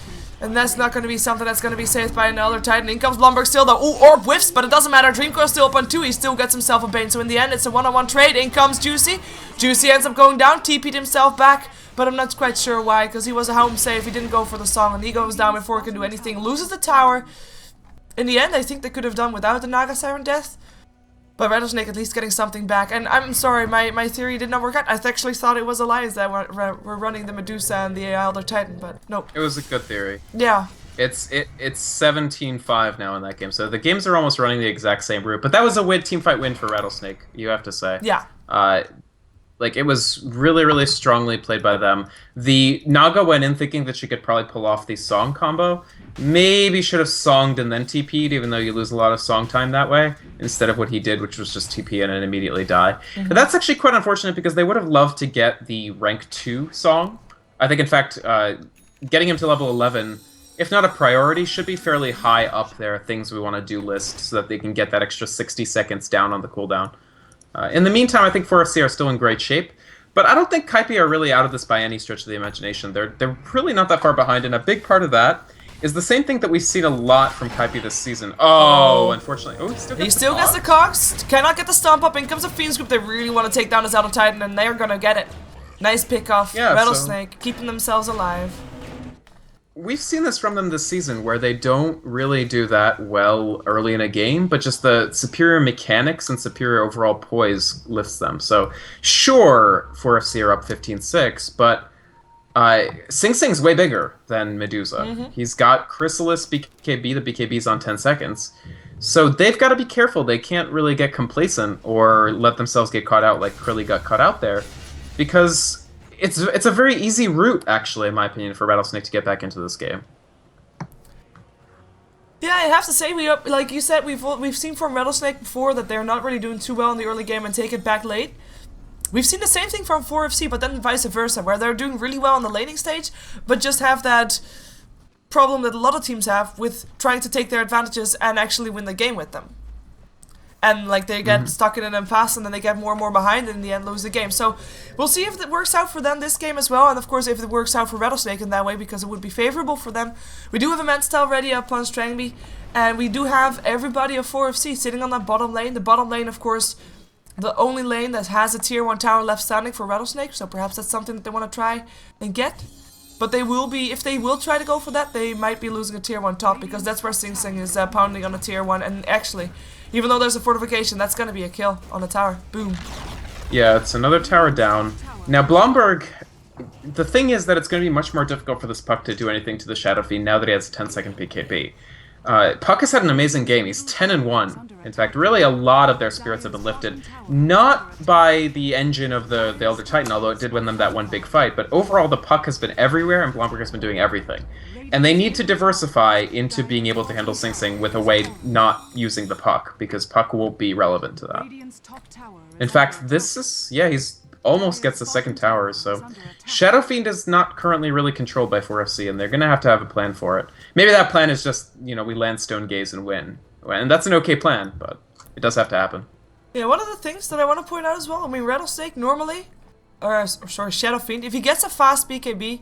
And that's not going to be something that's going to be saved by another Titan. In comes Blomberg still, though. Ooh, Orb whiffs, but it doesn't matter. Dreamcore's still up on 2. He still gets himself a Bane. So in the end, it's a one-on-one trade. In comes Juicy. Juicy ends up going down. TP'd himself back, but I'm not quite sure why, because he was a home save. He didn't go for the song, and he goes down before he can do anything. Loses the tower. In the end, I think they could have done without the Naga Siren death. But Rattlesnake at least getting something back. And I'm sorry, my theory did not work out. I actually thought it was Alliance that were running the Medusa and the Elder Titan, but nope. It was a good theory. Yeah. It's 17-5 now in that game, so the games are almost running the exact same route. But that was a teamfight win for Rattlesnake, you have to say. Yeah. Like, it was really, really strongly played by them. The Naga went in thinking that she could probably pull off the song combo. Maybe should have songed and then TP'd, even though you lose a lot of song time that way, instead of what he did, which was just TP in and immediately die. But that's actually quite unfortunate, because they would have loved to get the rank 2 song. I think, in fact, getting him to level 11, if not a priority, should be fairly high up their things we want to do list, so that they can get that extra 60 seconds down on the cooldown. In the meantime, I think 4FC are still in great shape. But I don't think Kaipi are really out of this by any stretch of the imagination. They're really not that far behind, and a big part of that is the same thing that we've seen a lot from Kaipi this season. Oh, unfortunately. Oh, he still gets the Cogs. Cannot get the stomp up. In comes a Phoenix group. They really want to take down his Elder Titan, and they're going to get it. Nice pick off. Yeah, Rattlesnake, keeping themselves alive. We've seen this from them this season, where they don't really do that well early in a game, but just the superior mechanics and superior overall poise lifts them. So, sure, 4FC are up 15-6, but Sing Sing's way bigger than Medusa. He's got Chrysalis BKB, the BKB's on 10 seconds. So they've got to be careful. They can't really get complacent or let themselves get caught out like Krilly got caught out there, because it's a very easy route, actually, in my opinion, for Rattlesnake to get back into this game. Yeah, I have to say, like you said, we've seen from Rattlesnake before that they're not really doing too well in the early game and take it back late. We've seen the same thing from 4FC, but then vice versa, where they're doing really well on the laning stage, but just have that problem that a lot of teams have with trying to take their advantages and actually win the game with them. And like they get stuck in an impasse, and then they get more and more behind, and in the end lose the game. So we'll see if it works out for them this game as well, and of course if it works out for Rattlesnake in that way, because it would be favorable for them. We do have a Manstyle ready up on Strangby, and we do have everybody of 4FC sitting on that bottom lane. The bottom lane, of course, the only lane that has a tier 1 tower left standing for Rattlesnake, so perhaps that's something that they want to try and get. But they will be, if they will try to go for that, they might be losing a tier 1 top, because that's where Sing Sing is pounding on a tier 1, and actually, even though there's a fortification, that's going to be a kill on the tower. Boom. Yeah, it's another tower down. Now, Blomberg, the thing is that it's going to be much more difficult for this Puck to do anything to the Shadow Fiend now that he has a 10-second BKB. Puck has had an amazing game. He's 10-1. In fact, really a lot of their spirits have been lifted. Not by the engine of the Elder Titan, although it did win them that one big fight, but overall the Puck has been everywhere, and Blomberg has been doing everything. And they need to diversify into being able to handle Sing Sing with a way not using the Puck, because Puck will be relevant to that. In fact, this is... yeah, he's almost gets the second tower, so... Shadow Fiend is not currently really controlled by 4FC, and they're going to have a plan for it. Maybe that plan is just, you know, we land Stone Gaze and win. And that's an okay plan, but it does have to happen. Yeah, one of the things that I want to point out as well, I mean, Rattlesnake normally... or sorry, Shadow Fiend, if he gets a fast BKB...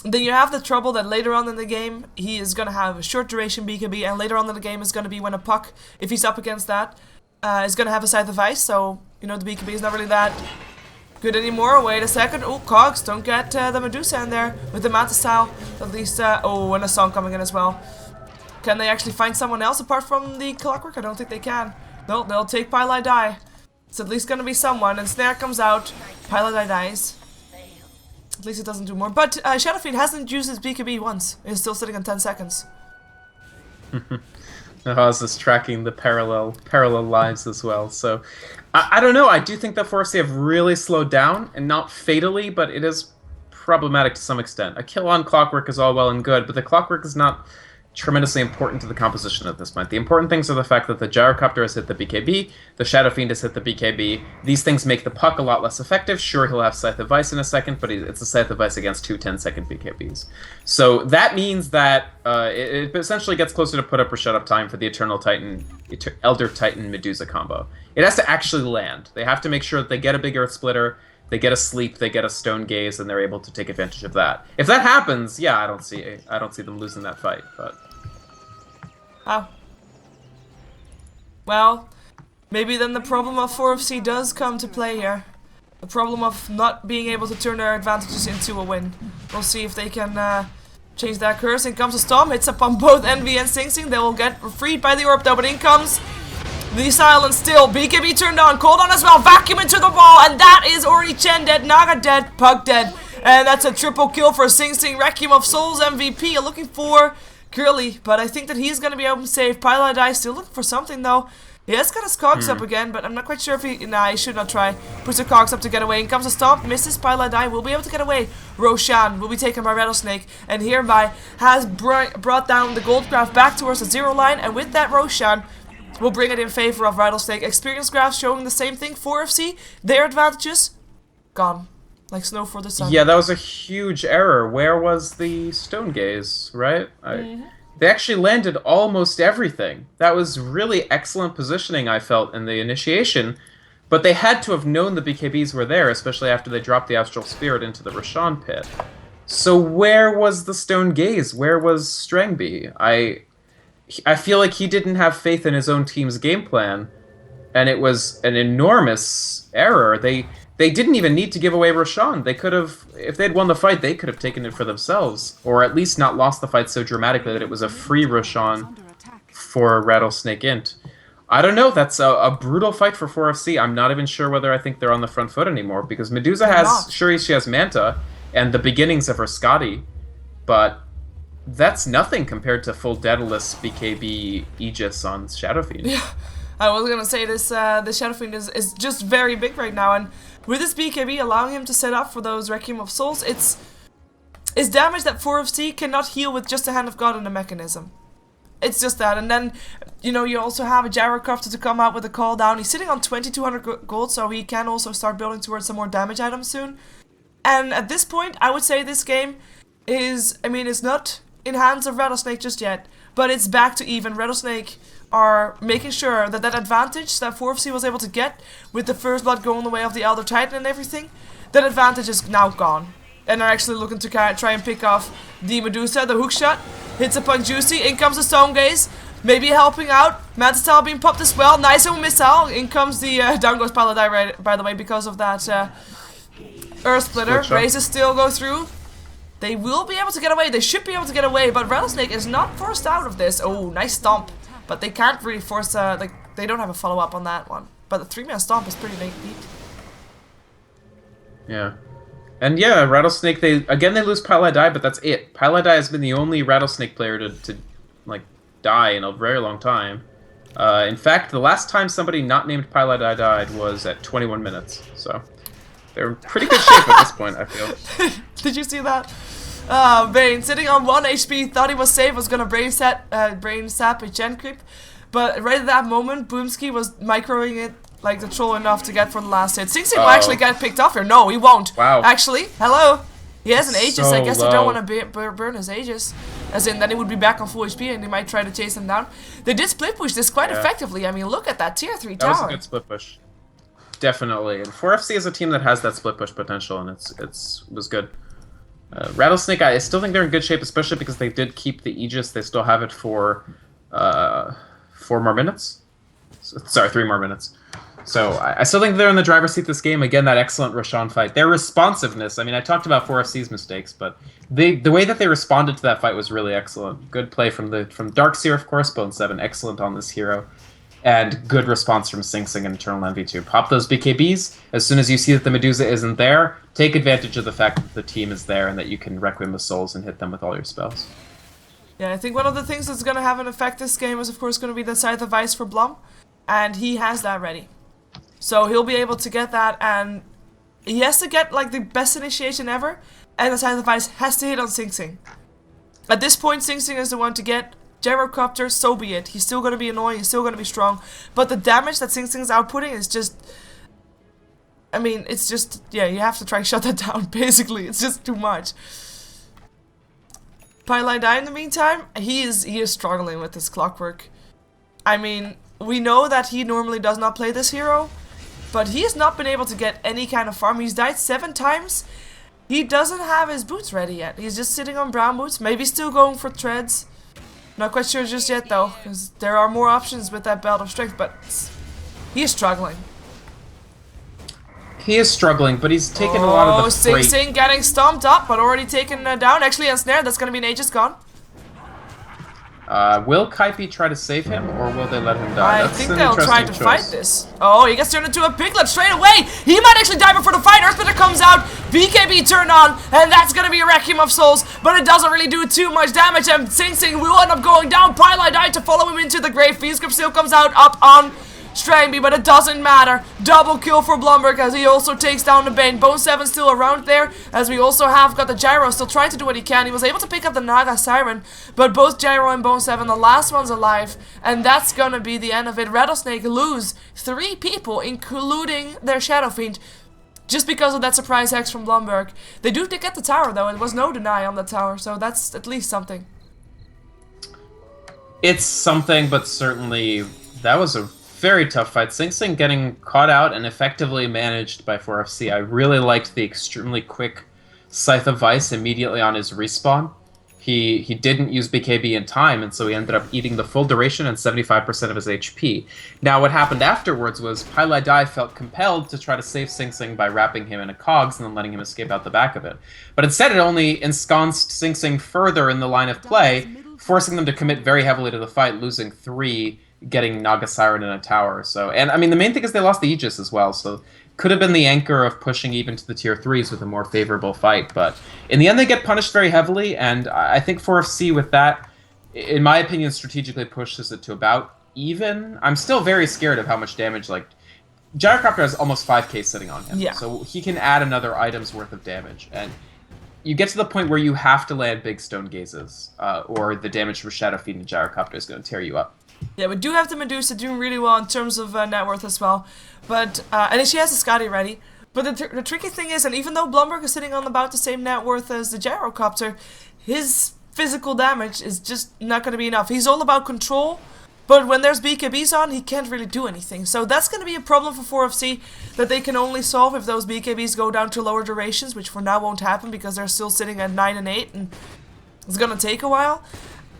then you have the trouble that later on in the game, he is going to have a short duration BKB, and later on in the game is going to be when a Puck, if he's up against that, is going to have a Scythe of Ice, so, you know, the BKB is not really that good anymore. Wait a second. Oh, Cogs, don't get the Medusa in there with the Manta Style. At least, oh, and a song coming in as well. Can they actually find someone else apart from the Clockwork? I don't think they can. No, they'll take Pylai Die. It's at least going to be someone, and Snare comes out. Pylai Die dies. At least it doesn't do more. But Shadow Fiend hasn't used his BKB once. He's still sitting on 10 seconds. Haas is tracking the parallel lives as well. So, I don't know. I do think that 4FC have really slowed down, and not fatally, but it is problematic to some extent. A kill on Clockwork is all well and good, but the Clockwork is not tremendously important to the composition at this point. The important things are the fact that the Gyrocopter has hit the BKB, the Shadow Fiend has hit the BKB. These things make the Puck a lot less effective. Sure, he'll have Scythe of Ice in a second, but it's a Scythe of Ice against two 10-second BKBs. So that means that it essentially gets closer to put up or shut up time for the Elder Titan Medusa combo. It has to actually land. They have to make sure that they get a big Earth Splitter, they get a Sleep, they get a Stone Gaze, and they're able to take advantage of that. If that happens, yeah, I don't see them losing that fight, but... Oh. Well, maybe then the problem of 4FC does come to play here. The problem of not being able to turn their advantages into a win. We'll see if they can change that curse. In comes a Storm, hits up on both Envy and Sing Sing. They will get freed by the Orb though, but in comes the Silence still. BKB turned on, Cold on as well, Vacuum into the wall, and that is Ori Chen dead, Naga dead, Pug dead. And that's a triple kill for Sing Sing. Requiem of Souls MVP. You're looking for Curly, but I think that he's going to be able to save. Pylai Die still looking for something though. He has got his cogs up again, but I'm not quite sure if he... Nah, he should not try. Puts the cogs up to get away. In comes a Stomp, misses. Pylai Die will be able to get away. Roshan will be taken by Rattlesnake, and hereby has brought down the Goldcraft back towards the 0 line, and with that Roshan will bring it in favor of Rattlesnake. Experience graphs showing the same thing. 4FC, their advantages, gone. Like snow for the sun. Yeah, that was a huge error. Where was the Stone Gaze, right? They actually landed almost everything. That was really excellent positioning, I felt, in the initiation. But they had to have known the BKBs were there, especially after they dropped the Astral Spirit into the Roshan pit. So where was the Stone Gaze? Where was Strangby? I feel like he didn't have faith in his own team's game plan, and it was an enormous error. They didn't even need to give away Roshan. They could have, if they'd won the fight, they could have taken it for themselves, or at least not lost the fight so dramatically that it was a free Roshan for Rattlesnake.int. I don't know. That's a brutal fight for 4FC. I'm not even sure whether I think they're on the front foot anymore, because Medusa has, sure, she has Manta and the beginnings of her Scotty, but that's nothing compared to full Daedalus BKB Aegis on Shadow Fiend. Yeah, I was gonna say this. The Shadow Fiend is just very big right now, and with this BKB allowing him to set up for those Requiem of Souls, it's damage that 4FC cannot heal with just a Hand of God and a mechanism. It's just that, and then you also have a Gyrocopter to come out with a call down. He's sitting on 2200 gold, so he can also start building towards some more damage items soon. And at this point, I would say this game is, it's not in hands of Rattlesnake just yet, but it's back to even. Rattlesnake are making sure that that advantage that 4FC was able to get with the first blood going the way of the Elder Titan and everything, that advantage is now gone. And are actually looking to try and pick off the Medusa. The hook shot hits upon Juicy. In comes the Stone Gaze, maybe helping out. Mantis being popped as well. Nice one missile. In comes the down goes Paladai, by the way, because of that Earth Splitter. Razors still go through. They will be able to get away. They should be able to get away, but Rattlesnake is not forced out of this. Oh, nice stomp. But they can't really force, they don't have a follow-up on that one. But the 3-man stomp is pretty neat. Yeah. And yeah, Rattlesnake, they lose Paladai, but that's it. Paladai has been the only Rattlesnake player to die in a very long time. In fact, the last time somebody not named Paladai died was at 21 minutes. So they're in pretty good shape at this point, I feel. Did you see that? Bane, sitting on 1 HP, thought he was safe, was gonna brain sap a gen creep. But right at that moment, Boomski was microing it like the troll enough to get for the last hit. Sing Sing will actually get picked off here. No, he won't. Wow. Actually, hello. He has an Aegis. So I guess low. they don't want to burn his Aegis. As in, then he would be back on full HP and they might try to chase him down. They did split push this quite effectively. I mean, look at that tier 3 tower. That was a good split push. Definitely. And 4FC is a team that has that split push potential, and it was good. Rattlesnake, I still think they're in good shape, especially because they did keep the Aegis. They still have it for 4 more minutes. Sorry, 3 more minutes. So I still think they're in the driver's seat this game. Again, that excellent Roshan fight. Their responsiveness, I mean, I talked about 4FC's mistakes, but the way that they responded to that fight was really excellent. Good play from Darkseer, of course, Bone 7, excellent on this hero. And good response from Sing Sing and Eternal Envy too. Pop those BKBs. As soon as you see that the Medusa isn't there, take advantage of the fact that the team is there and that you can Requiem the Souls and hit them with all your spells. Yeah, I think one of the things that's going to have an effect this game is, of course, going to be the Scythe of Ice for Blum. And he has that ready. So he'll be able to get that, and he has to get like the best initiation ever, and the Scythe of Ice has to hit on Sing Sing. At this point, Sing Sing is the one to get. Gyrocopter, so be it. He's still going to be annoying, he's still going to be strong, but the damage that Sing Sing's outputting is just... I mean, it's just... yeah, you have to try and shut that down, basically. It's just too much. Paladai, in the meantime, he is struggling with this clockwork. I mean, we know that he normally does not play this hero, but he has not been able to get any kind of farm. He's died 7 times. He doesn't have his boots ready yet. He's just sitting on brown boots, maybe still going for treads. Not quite sure just yet though, because there are more options with that Belt of Strength, but he is struggling. He is struggling, but he's taken a lot of the Sing Sing getting stomped up, but already taken down. Actually, ensnared. That's going to be an Aegis gone. Will Kaipi try to save him, or will they let him die? I think they'll try to fight this. Oh, he gets turned into a piglet straight away. He might actually die before the fight. Earthsplitter comes out. BKB turned on, and that's going to be a Requiem of Souls, but it doesn't really do too much damage, and Sing Sing will end up going down. Paladai to follow him into the grave. Fiend's still comes out up on Strangby, but it doesn't matter. Double kill for Blumberg as he also takes down the Bane. Bone 7 still around there, as we also have got the Gyro still trying to do what he can. He was able to pick up the Naga Siren, but both Gyro and Bone 7, the last one's alive, and that's gonna be the end of it. Rattlesnake lose 3 people, including their Shadow Fiend, just because of that surprise hex from Blumberg. They do get the tower though, and there was no deny on the tower, so that's at least something. It's something, but certainly that was a very tough fight. Sing Sing getting caught out and effectively managed by 4FC. I really liked the extremely quick Scythe of Vice immediately on his respawn. He didn't use BKB in time, and so he ended up eating the full duration and 75% of his HP. Now, what happened afterwards was Pylai Dai felt compelled to try to save Sing Sing by wrapping him in a cogs and then letting him escape out the back of it. But instead, it only ensconced Sing Sing further in the line of play, forcing them to commit very heavily to the fight, losing 3, getting Naga Siren in a tower. So, and I mean, the main thing is they lost the Aegis as well, so could have been the anchor of pushing even to the tier 3s with a more favorable fight, but in the end they get punished very heavily, and I think 4FC with that, in my opinion, strategically pushes it to about even. I'm still very scared of how much damage, like, Gyrocopter has almost 5k sitting on him, so he can add another item's worth of damage, and you get to the point where you have to land big Stone Gazes, or the damage from Shadow Fiend and Gyrocopter is going to tear you up. Yeah, we do have the Medusa doing really well in terms of net worth as well. But, and she has the Scotty ready. But the tricky thing is, and even though Blumberg is sitting on about the same net worth as the Gyrocopter, his physical damage is just not going to be enough. He's all about control, but when there's BKBs on, he can't really do anything. So that's going to be a problem for 4FC that they can only solve if those BKBs go down to lower durations, which for now won't happen because they're still sitting at 9 and 8, and it's going to take a while.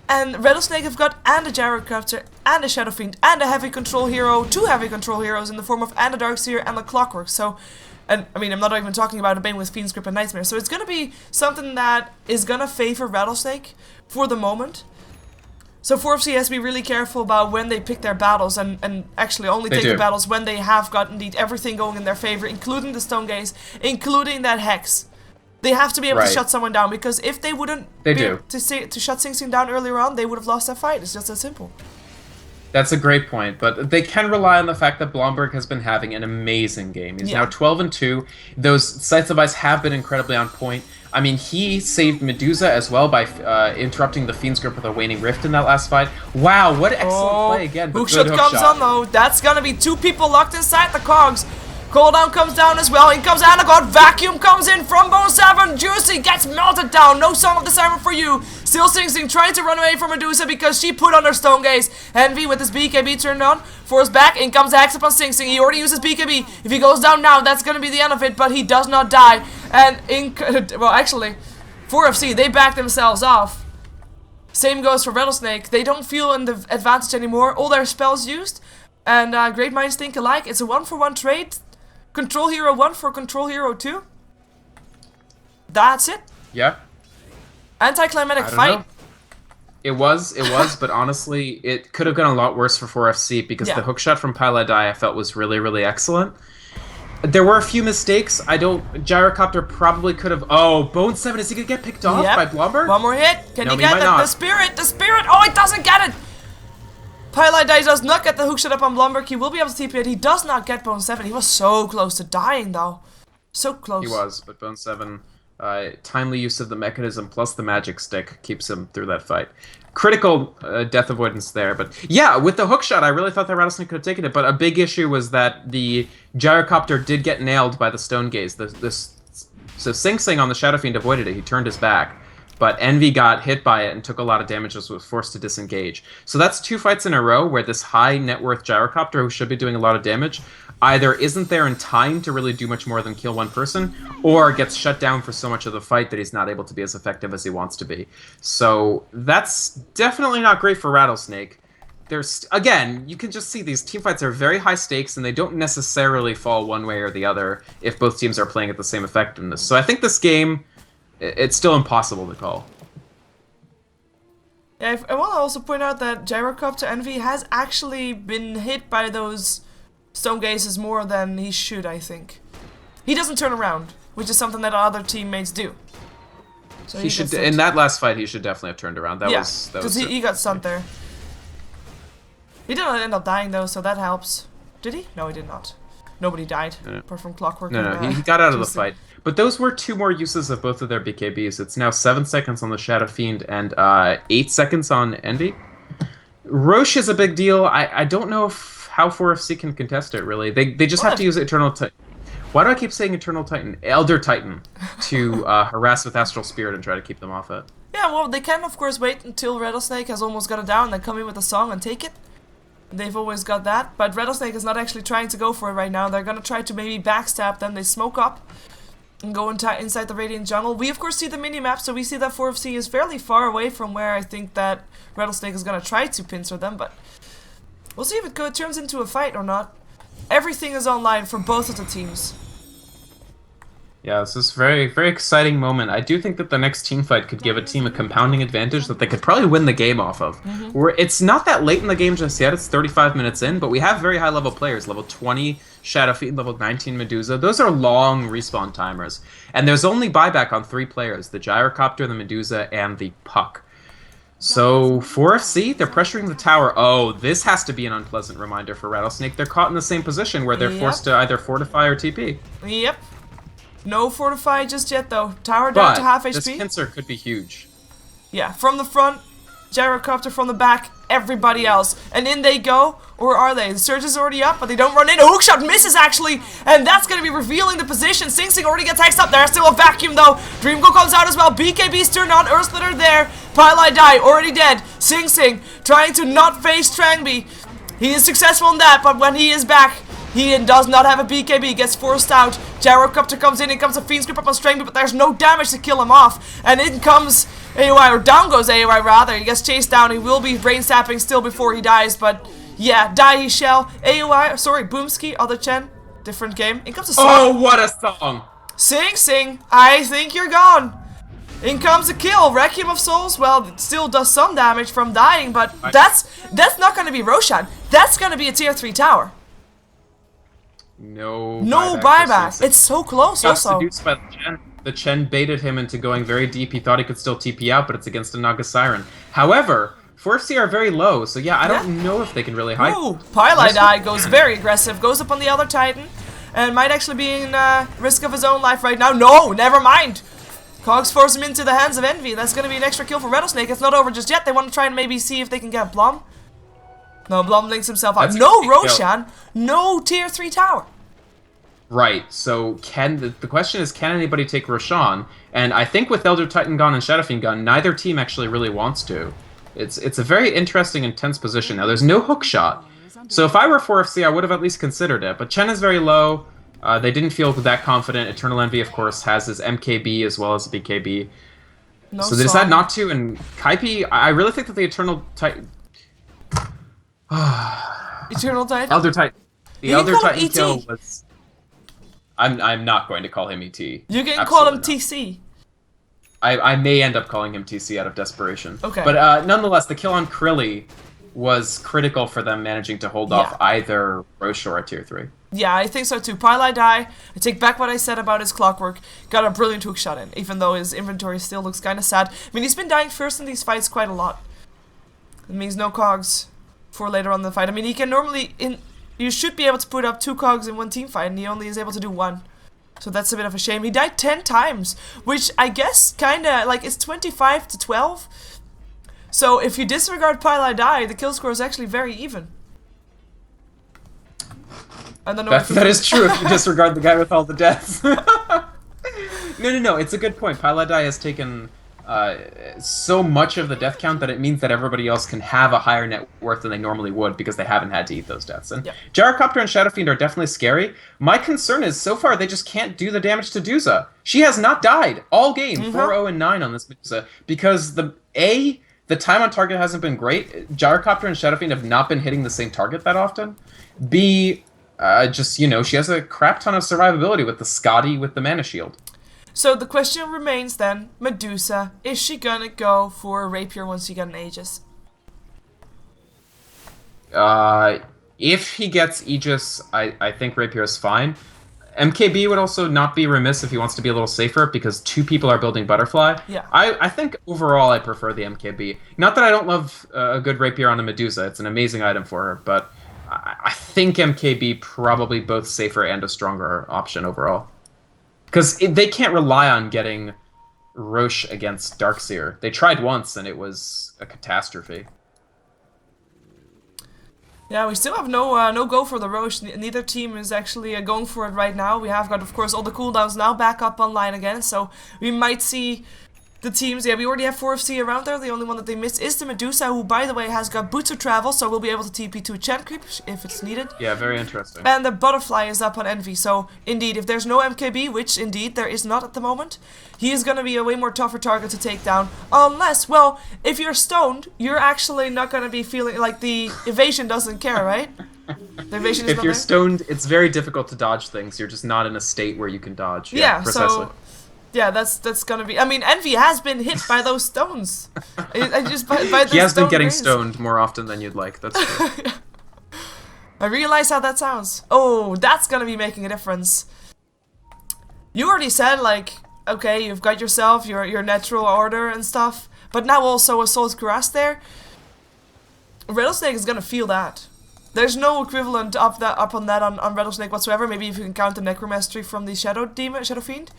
And Rattlesnake have got and a Gyrocopter, and a Shadow Fiend, and a heavy control hero, 2 heavy control heroes in the form of and a Darkseer and a Clockwork. So, and I mean, I'm not even talking about a Bane with Fiend's Grip and Nightmare. So it's gonna be something that is gonna favor Rattlesnake for the moment. So 4FC has to be really careful about when they pick their battles, and actually only take the battles when they have got indeed everything going in their favor, including the Stone Gaze, including that Hex. They have to be able to shut someone down, because if they wouldn't be able to shut Sing Sing down earlier on, they would have lost that fight. It's just that simple. That's a great point, but they can rely on the fact that Blomberg has been having an amazing game. He's now 12-2. Those Scythes of Ice have been incredibly on point. I mean, he saved Medusa as well by interrupting the Fiend's Grip with a Waning Rift in that last fight. Wow, what excellent play again. Hookshot comes on though. That's gonna be 2 people locked inside the cogs. Cooldown comes down as well. In comes Anagod. Vacuum comes in from Bone 7. Juicy gets melted down. No Song of Disarmament for you. Still Sing Sing trying to run away from Medusa because she put on her Stone Gaze. Envy with his BKB turned on. Force back. In comes the Hex upon Sing Sing. He already uses BKB. If he goes down now, that's going to be the end of it. But he does not die. And well, actually, 4FC, they back themselves off. Same goes for Rattlesnake. They don't feel in the advantage anymore. All their spells used. And great minds think alike. It's a 1-for-1 trade. Control Hero 1 for Control Hero 2. That's it. Yeah. Anticlimactic fight. Know. It was, but honestly, it could have gone a lot worse for 4FC because the hookshot from Pylai Dai I felt was really, really excellent. There were a few mistakes. Gyrocopter probably could have... Oh, Bone 7, is he going to get picked off by Blomberg? One more hit. Can he get the spirit? The spirit! Oh, he doesn't get it! Pylai Dai does not get the hookshot up on Blomberg. He will be able to TP it. He does not get Bone 7. He was so close to dying, though. So close. He was, but Bone 7, timely use of the mechanism plus the magic stick keeps him through that fight. Critical death avoidance there, but yeah, with the hookshot, I really thought that Rattlesnake could have taken it, but a big issue was that the Gyrocopter did get nailed by the Stone Gaze. So Sing Sing on the Shadow Fiend avoided it. He turned his back. But Envy got hit by it and took a lot of damage, was forced to disengage. So that's 2 fights in a row where this high net worth Gyrocopter, who should be doing a lot of damage, either isn't there in time to really do much more than kill one person, or gets shut down for so much of the fight that he's not able to be as effective as he wants to be. So that's definitely not great for Rattlesnake. There's, again, you can just see these team fights are very high stakes, and they don't necessarily fall one way or the other if both teams are playing at the same effectiveness. So I think this game... It's still impossible to call. Yeah, I want to also point out that Gyrocopter Envy has actually been hit by those Stone Gazes more than he should, I think. He doesn't turn around, which is something that other teammates do. So he should, in that last fight, he should definitely have turned around. That was because he got stunned there. He did not end up dying though, so that helps. Did he? No, he did not. Nobody died, apart from Clockwork. No, he got out of the fight. But those were 2 more uses of both of their BKBs. It's now 7 seconds on the Shadow Fiend and 8 seconds on Envy. Roche is a big deal. I don't know how 4FC can contest it, really. They just have to use Eternal Titan. Why do I keep saying Eternal Titan? Elder Titan to harass with Astral Spirit and try to keep them off it. Yeah, well, they can, of course, wait until Rattlesnake has almost got it down and then come in with a song and take it. They've always got that, but Rattlesnake is not actually trying to go for it right now. They're gonna try to maybe backstab them. They smoke up and go inside the Radiant jungle. We of course see the minimap, so we see that 4FC is fairly far away from where I think that Rattlesnake is gonna try to pincer them, but we'll see if it turns into a fight or not. Everything is online for both of the teams. Yeah, this is a very, very exciting moment. I do think that the next team fight could give a team a compounding advantage that they could probably win the game off of. Where it's not that late in the game just yet, it's 35 minutes in, but we have very high level players. Level 20 Shadowfiend, level 19 Medusa. Those are long respawn timers. And there's only buyback on 3 players, the Gyrocopter, the Medusa, and the Puck. So, 4FC, they're pressuring the tower. Oh, this has to be an unpleasant reminder for Rattlesnake. They're caught in the same position where they're forced to either fortify or TP. Yep. No fortify just yet, though. Tower down to half HP. This pincer could be huge. Yeah, from the front, Gyrocopter from the back, everybody else. And in they go, or are they? The Surge is already up, but they don't run in. A hookshot misses, actually, and that's going to be revealing the position. Sing Sing already gets hexed up. There's still a vacuum, though. Dreamco comes out as well. BKB's turned on. Earthsplitter there. Pylai die, already dead. Sing Sing trying to not face Trangby. He is successful in that, but when he is back, he does not have a BKB, gets forced out. Gyrocopter comes in comes a Fiend's Grip up on Strangby, but there's no damage to kill him off. And in comes AOI, or down goes AOI rather. He gets chased down, he will be brain sapping still before he dies, but yeah, die he shall. AOI, sorry, Boomski, other Chen, different game. In comes a song. Oh, what a song! Sing Sing, I think you're gone. In comes a kill, Requiem of Souls, well, it still does some damage from dying, but that's not gonna be Roshan. That's gonna be a tier 3 tower. No buyback. It's so close also. Seduced by the Chen. The Chen baited him into going very deep. He thought he could still TP out, but it's against a Naga Siren. However, 4FC are very low, so yeah, I don't know if they can really hide. Ooh, Pylai Die goes very aggressive, goes up on the other Titan, and might actually be in risk of his own life right now. No, never mind. Cogs force him into the hands of Envy. That's going to be an extra kill for Rattlesnake. It's not over just yet. They want to try and maybe see if they can get Blum. No, Blum links himself out. No Roshan, no tier 3 tower. Right, so the question is, can anybody take Roshan? And I think with Elder Titan gone and Shadowfiend gone, neither team actually really wants to. It's a very interesting, intense position. Now, there's no hook shot. So if I were 4FC, I would have at least considered it. But Chen is very low. They didn't feel that confident. Eternal Envy, of course, has his MKB as well as BKB. So they decided not to, and Kaipi, I really think that the Eternal Titan... Eternal Titan? Elder Titan. The Elder Titan kill was... I'm not going to call him ET. You can call him TC. I may end up calling him TC out of desperation. Okay. But nonetheless, the kill on Krilly was critical for them managing to hold off either Roche or a tier 3. Yeah, I think so too. Pylai Die, I take back what I said about his clockwork. Got a brilliant hook shot in, even though his inventory still looks kind of sad. I mean, he's been dying first in these fights quite a lot. It means no cogs for later on in the fight. I mean, he can normally... You should be able to put up 2 cogs in one team fight, and he only is able to do 1. So that's a bit of a shame. He died 10 times, which I guess kind of, like, it's 25 to 12. So if you disregard Pylai Die, the kill score is actually very even. I don't know that is true if you disregard the guy with all the deaths. No, it's a good point. Pylai Die has taken... so much of the death count that it means that everybody else can have a higher net worth than they normally would because they haven't had to eat those deaths. And Gyrocopter and Shadowfiend are definitely scary. My concern is, so far, they just can't do the damage to Medusa. She has not died all game, 4-0 and 9 on this Medusa, because the time on target hasn't been great. Gyrocopter and Shadowfiend have not been hitting the same target that often. B, just, you know, she has a crap ton of survivability with the Scotty with the Mana Shield. So the question remains then, Medusa, is she gonna go for a Rapier once you get an Aegis? If he gets Aegis, I think Rapier is fine. MKB would also not be remiss if he wants to be a little safer, because 2 people are building Butterfly. Yeah. I think overall I prefer the MKB. Not that I don't love a good Rapier on a Medusa, it's an amazing item for her, but I think MKB probably both safer and a stronger option overall. Because they can't rely on getting Roche against Darkseer. They tried once, and it was a catastrophe. Yeah, we still have no go for the Roche. Neither team is actually going for it right now. We have got, of course, all the cooldowns now back up online again, so we might see the teams. Yeah, we already have 4FC around there. The only one that they missed is the Medusa, who, by the way, has got Boots of Travel, so we'll be able to TP to a Chen Creep if it's needed. Yeah, very interesting. And the Butterfly is up on Envy, so indeed, if there's no MKB, which indeed there is not at the moment, he is going to be a way more tougher target to take down. Unless, well, if you're stoned, you're actually not going to be feeling like the evasion doesn't care, right? The evasion is if not you're there. stoned, it's very difficult to dodge things. You're just not in a state where you can dodge. Yeah, precisely. so... Yeah, that's gonna be... I mean, Envy has been hit by those stones. He has been getting stoned more often than you'd like, that's true. I realize how that sounds. Oh, that's gonna be making a difference. You already said, like, okay, you've got yourself, your natural order and stuff, but now also a Soul's Cuirass there. Rattlesnake is gonna feel that. There's no equivalent of that on Rattlesnake whatsoever. Maybe if you can count the Necromastery from the Shadow Fiend.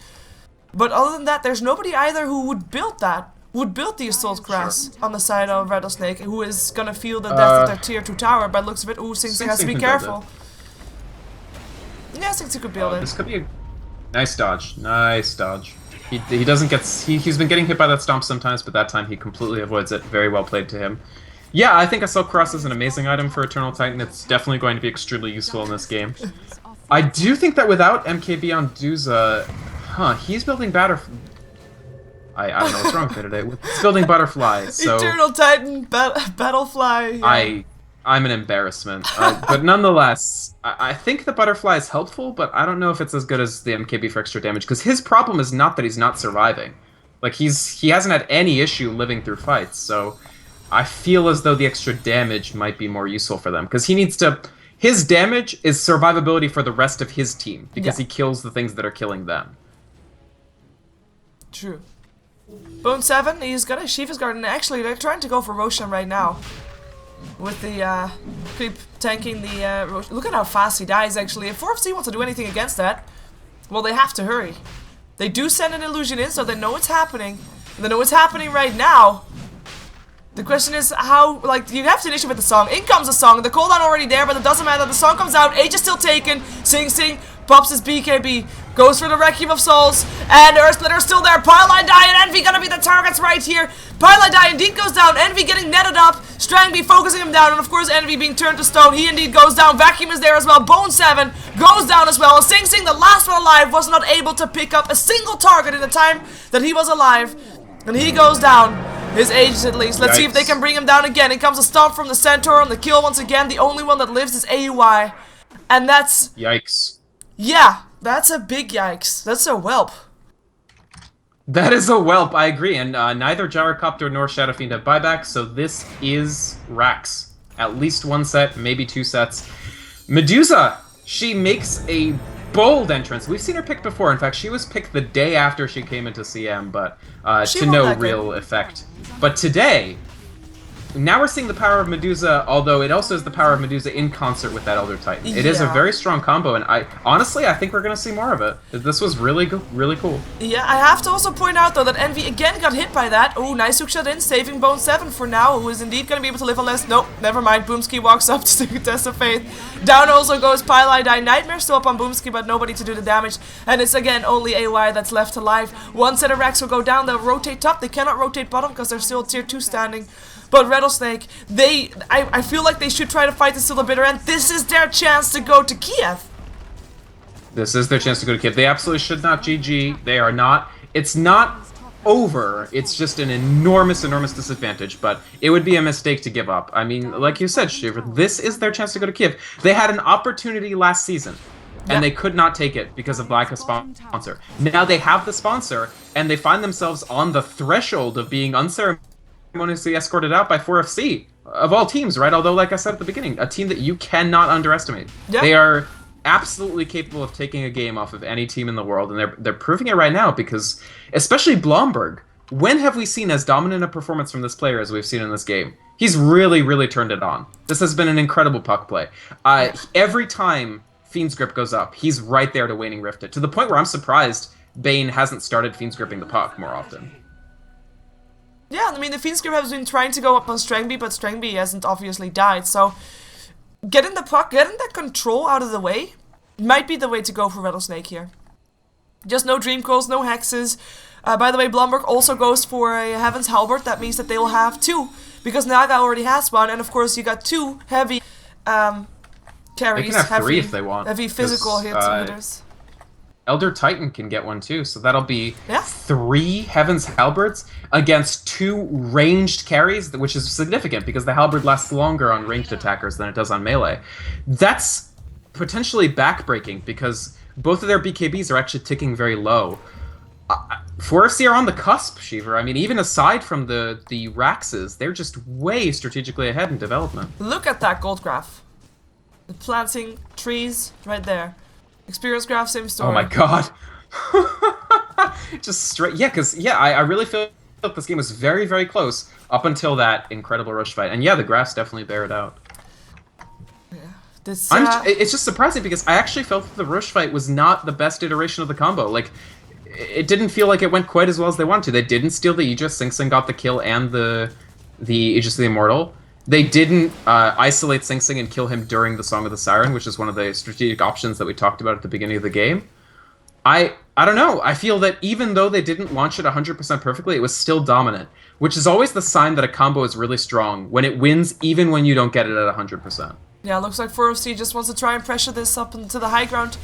But other than that, there's nobody either who would build that. Would build the Assault Grass on the side of Rattlesnake, who is gonna feel the death of their tier 2 tower. By the looks of it, ooh, Sing Sing has to be careful. Yeah, Sing Sing could build it. This could be a nice dodge. Nice dodge. He doesn't get... He's been getting hit by that stomp sometimes, but that time he completely avoids it. Very well played to him. Yeah, I think Assault Cross is an amazing item for Eternal Titan. It's definitely going to be extremely useful in this game. I do think that without MKB on Duza... he's building I don't know what's wrong with me today. He's building Butterfly, so... Eternal Titan, Battlefly. Yeah. I'm an embarrassment. But nonetheless, I think the Butterfly is helpful, but I don't know if it's as good as the MKB for extra damage, because his problem is not that he's not surviving. Like, he hasn't had any issue living through fights, so... I feel as though the extra damage might be more useful for them, because he needs to... His damage is survivability for the rest of his team, because he kills the things that are killing them. True. Bone 7, he's got a Shiva's Garden. Actually, they're trying to go for Roshan right now. With the creep tanking the Roshan. Look at how fast he dies, actually. If 4FC wants to do anything against that, well, they have to hurry. They do send an illusion in, so they know it's happening. And they know it's happening right now. The question is how, like, you have to initiate the song. In comes the song. The cooldown already there, but it doesn't matter. The song comes out. Age is still taken. Sing Sing pops his BKB. Goes for the Requiem of Souls. And Earth Splitter still there. Pylai Die and Envy gonna be the targets right here. Pylai Die indeed goes down. Envy getting netted up. Strangby focusing him down. And of course Envy being turned to stone. He indeed goes down. Vacuum is there as well. Bone 7 goes down as well. And Sing Sing, the last one alive, was not able to pick up a single target in the time that he was alive. And he goes down. His age at least. Let's see if they can bring him down again. In comes a stomp from the Centaur on the kill once again. The only one that lives is AUI. And that's... Yikes. Yeah, that's a big yikes. That's a whelp. That is a whelp, I agree. And neither Gyrocopter nor Shadow Fiend have buyback, so this is Rax. At least one set, maybe 2 sets. Medusa, she makes a bold entrance. We've seen her picked before. In fact, she was picked the day after she came into CM, but to no real effect. But today, now we're seeing the power of Medusa, although it also is the power of Medusa in concert with that Elder Titan. It is a very strong combo, and honestly, I think we're going to see more of it. This was really cool. Yeah, I have to also point out, though, that Envy again got hit by that. Oh, nice hook shot in, saving Bone 7 for now, who is indeed going to be able to live unless... Nope, never mind. Boomski walks up to do Test of Faith. Down also goes Pylai Die. Nightmare still up on Boomski, but nobody to do the damage. And it's, again, only AY that's left alive. One set of racks will go down. They'll rotate top. They cannot rotate bottom because they're still tier 2 standing. But Rattlesnake, I feel like they should try to fight this till the bitter end. This is their chance to go to Kiev. This is their chance to go to Kiev. They absolutely should not GG. They are not. It's not over. It's just an enormous disadvantage. But it would be a mistake to give up. I mean, like you said, Shiver, this is their chance to go to Kiev. They had an opportunity last season, and they could not take it because of lack of sponsor. Now they have the sponsor, and they find themselves on the threshold of being unceremoniously escorted out by 4FC, of all teams, right? Although, like I said at the beginning, a team that you cannot underestimate. Yeah. They are absolutely capable of taking a game off of any team in the world, and they're proving it right now because, especially Blomberg, when have we seen as dominant a performance from this player as we've seen in this game? He's really turned it on. This has been an incredible puck play. Every time Fiend's Grip goes up, he's right there to Waning Rift it, to the point where I'm surprised Bane hasn't started Fiend's Gripping the puck more often. Yeah, I mean, the Fiend's Grip has been trying to go up on Strangby, but Strangby hasn't obviously died, so getting the puck, getting that control out of the way might be the way to go for Rattlesnake here. Just no Dream Coils, no Hexes. By the way, Blomberg also goes for a Heaven's Halberd. That means that they will have 2, because Naga already has 1, and of course you got 2 heavy carries. They can have 3 if they want. Heavy physical hitters. Elder Titan can get 1 too, so that'll be 3 Heaven's Halberds against 2 ranged carries, which is significant because the Halberd lasts longer on ranged attackers than it does on melee. That's potentially backbreaking because both of their BKBs are actually ticking very low. 4FC are on the cusp, Shiver. I mean, even aside from the Raxes, they're just way strategically ahead in development. Look at that gold graph. The planting trees right there. Experience graph, same story. Oh my god. Just straight... Yeah, because, I really feel like this game was very, very close up until that incredible rush fight. And yeah, the graphs definitely bear it out. Yeah. This, it's just surprising because I actually felt that the rush fight was not the best iteration of the combo. Like, it didn't feel like it went quite as well as they wanted to. They didn't steal the Aegis. Sing Sing got the kill and the Aegis of the Immortal. They didn't isolate Sing Sing and kill him during the Song of the Siren, which is one of the strategic options that we talked about at the beginning of the game. I don't know. I feel that even though they didn't launch it 100% perfectly, it was still dominant, which is always the sign that a combo is really strong, when it wins even when you don't get it at 100%. Yeah, looks like 4FC just wants to try and pressure this up into the high ground.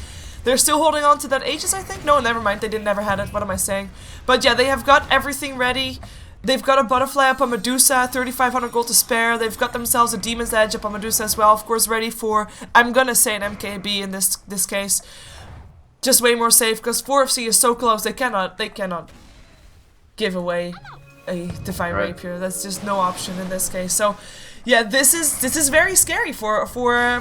They're still holding on to that Aegis, I think? No, never mind. They never had it. What am I saying? But yeah, they have got everything ready. They've got a Butterfly up on Medusa, 3,500 gold to spare. They've got themselves a Demon's Edge up on Medusa as well. Of course, ready for, I'm gonna say an MKB in this case. Just way more safe, because 4FC is so close, they cannot give away a Divine Rapier. That's just no option in this case. So, yeah, this is very scary for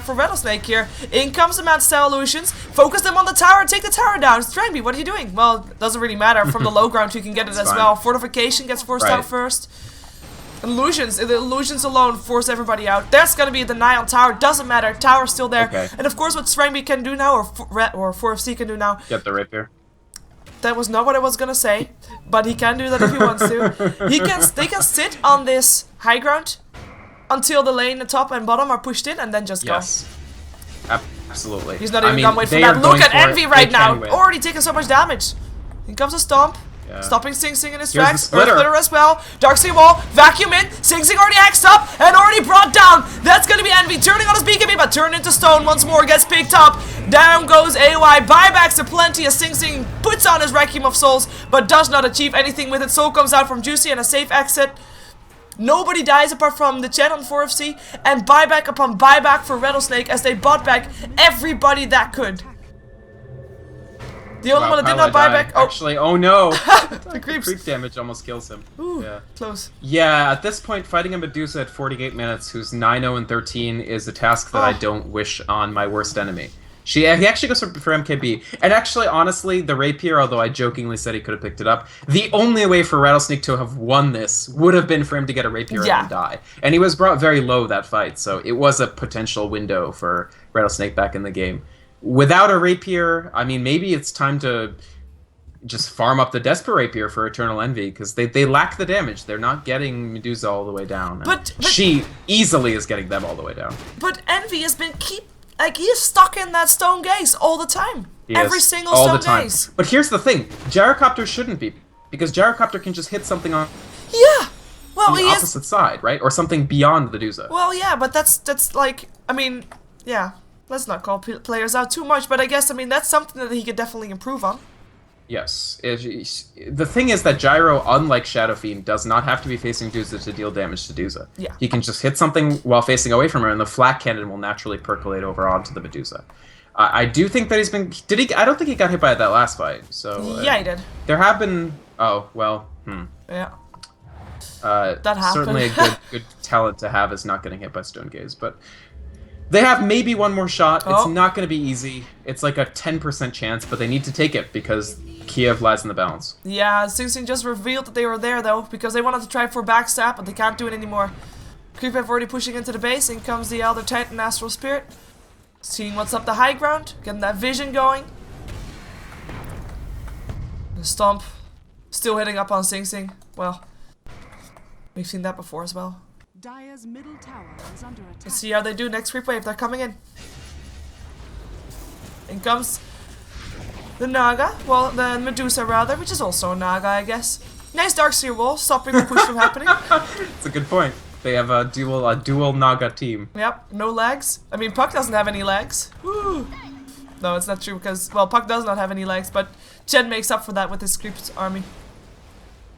Rattlesnake here. In comes the Mad Style Illusions. Focus them on the tower. Take the tower down. Strangby, what are you doing? Well, it doesn't really matter. From the low ground, you can get it as well. Fortification gets forced out first. Illusions. The illusions alone force everybody out. There's gonna be a deny on tower. Doesn't matter. Tower's still there. Okay. And of course, what Strangby can do now, or 4FC can do now. Get the rapier. That was not what I was gonna say, but he can do that if he wants to. They can sit on this high ground until the lane, the top and bottom are pushed in, and then just go. Yes, absolutely. He's not even gonna wait for that. Look at Envy right now, already taking so much damage. Here comes a stomp. Yeah. Stopping Sing Sing in his tracks. Earth Splitter as well. Darkseid Wall. Vacuum in. Sing Sing already axed up and already brought down. That's going to be Envy turning on his BKB, but turned into stone once more. Gets picked up. Down goes AY. Buybacks are plenty as Sing Sing puts on his Requiem of Souls, but does not achieve anything with it. Soul comes out from Juicy and a safe exit. Nobody dies apart from the Chen on 4FC. And buyback upon buyback for Rattlesnake as they bought back everybody that could. The only one that did not buy back. Oh, actually, oh no! The creep damage almost kills him. Ooh, yeah, close. Yeah, at this point, fighting a Medusa at 48 minutes, who's 9-0 and 13, is a task that I don't wish on my worst enemy. He actually goes for MKB, and actually, honestly, the rapier, although I jokingly said he could have picked it up, the only way for Rattlesnake to have won this would have been for him to get a rapier and die. And he was brought very low that fight, so it was a potential window for Rattlesnake back in the game. Without a rapier, I mean, maybe it's time to just farm up the Desperate Rapier for Eternal Envy, because they lack the damage. They're not getting Medusa all the way down. But she easily is getting them all the way down. But Envy has been he is stuck in that stone gaze all the time. Every single stone gaze. But here's the thing, Gyrocopter shouldn't be, because Gyrocopter can just hit something on well, the opposite side, right? Or something beyond the Medusa. Well, yeah, but that's like, I mean, yeah. Let's not call players out too much, but I guess, I mean, that's something that he could definitely improve on. Yes. The thing is that Gyro, unlike Shadow Fiend, does not have to be facing Duza to deal damage to Duza. Yeah. He can just hit something while facing away from her, and the flak cannon will naturally percolate over onto the Medusa. I do think that he's been... I don't think he got hit by it that last fight, so... yeah, he did. There have been... Oh, well, Yeah. That happened. Certainly a good talent to have is not getting hit by Stone Gaze, but... They have maybe one more shot. It's not going to be easy. It's like a 10% chance, but they need to take it because Kiev lies in the balance. Yeah, Sing Sing just revealed that they were there, though, because they wanted to try for backstab, but they can't do it anymore. Creephead already pushing into the base. In comes the Elder Titan Astral Spirit. Seeing what's up the high ground. Getting that vision going. The Stomp. Still hitting up on Sing Sing. Well, we've seen that before as well. Dire's middle tower is under attack. Let's see how they do next creep wave. They're coming in. In comes the Naga, well, the Medusa rather, which is also a Naga, I guess. Nice Darkseer wall, stopping the push from happening. That's a good point. They have a dual Naga team. Yep, no legs. I mean, Puck doesn't have any legs. Woo. No, it's not true because, well, Puck does not have any legs, but Chen makes up for that with his Creep's army.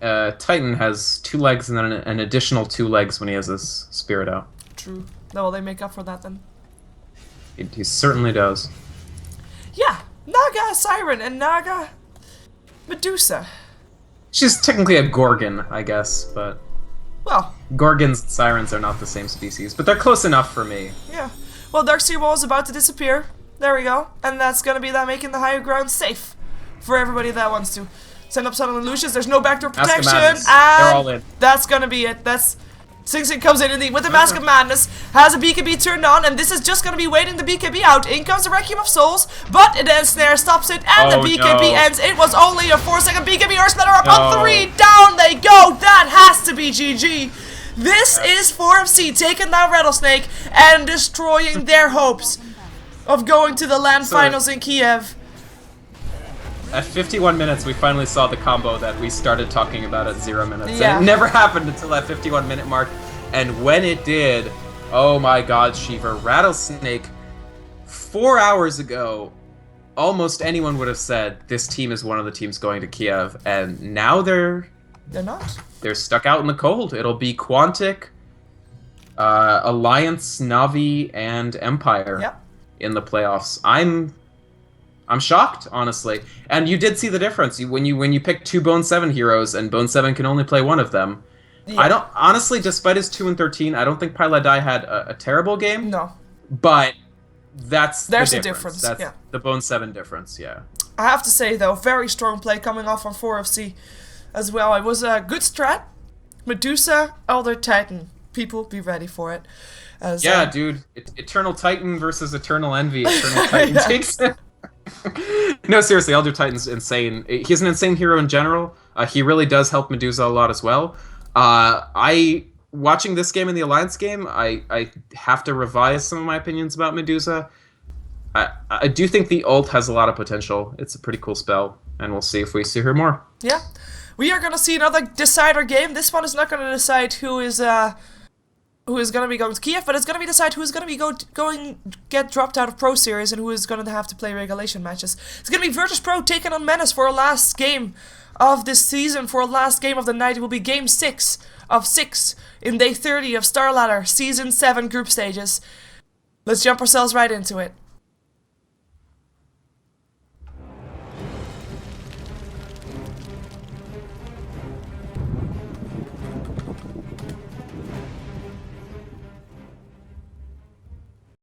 Titan has 2 legs and then an additional 2 legs when he has his Spirit out. True. No, well, they make up for that then. He certainly does. Yeah, Naga Siren and Naga Medusa. She's technically a Gorgon, I guess, but... Well... Gorgons and Sirens are not the same species, but they're close enough for me. Yeah. Well, Darkseer Wall is about to disappear. There we go. And that's gonna be that making the higher ground safe for everybody that wants to. Send up Sun and Lucius, there's no backdoor protection, and they're all in. That's gonna be it. That's... Sing Sing comes in with the Mask of Madness, has a BKB turned on, and this is just gonna be waiting the BKB out. In comes the Requiem of Souls, but then Snare stops it, and the BKB ends. It was only a 4-second BKB. Earth Splitter up on 3, down they go. That has to be GG. This is 4FC taking down Rattlesnake and destroying their hopes of going to the LAN finals in Kiev. At 51 minutes, we finally saw the combo that we started talking about at 0 minutes. Yeah. And it never happened until that 51-minute mark. And when it did, oh my god, Shiva, Rattlesnake, 4 hours ago, almost anyone would have said this team is one of the teams going to Kiev. And now they're not. They're stuck out in the cold. It'll be Quantic, Alliance, Na'Vi, and Empire in the playoffs. I'm shocked, honestly. And you did see the difference when you pick 2 Bone 7 heroes and Bone 7 can only play one of them. Yeah. I don't honestly, despite his 2-13, I don't think Pyladai had a terrible game. No. But there's the difference. That's the Bone 7 difference, yeah. I have to say though, very strong play coming off on 4FC as well. It was a good strat. Medusa, Elder Titan. People be ready for it. As, dude. Eternal Titan versus Eternal Envy. Eternal Titan takes it. No, seriously, Elder Titan's insane. He's an insane hero in general. He really does help Medusa a lot as well. Watching this game and the Alliance game, I have to revise some of my opinions about Medusa. I do think the ult has a lot of potential. It's a pretty cool spell, and we'll see if we see her more. Yeah. We are going to see another decider game. This one is not going to decide who is going to be going to Kiev, but it's going to be decide who is going to be get dropped out of Pro Series and who is going to have to play regulation matches. It's going to be Virtus Pro taking on Menace for a last game of this season, for a last game of the night. It will be game 6 of 6 in day 30 of Star Ladder Season 7 group stages. Let's jump ourselves right into it.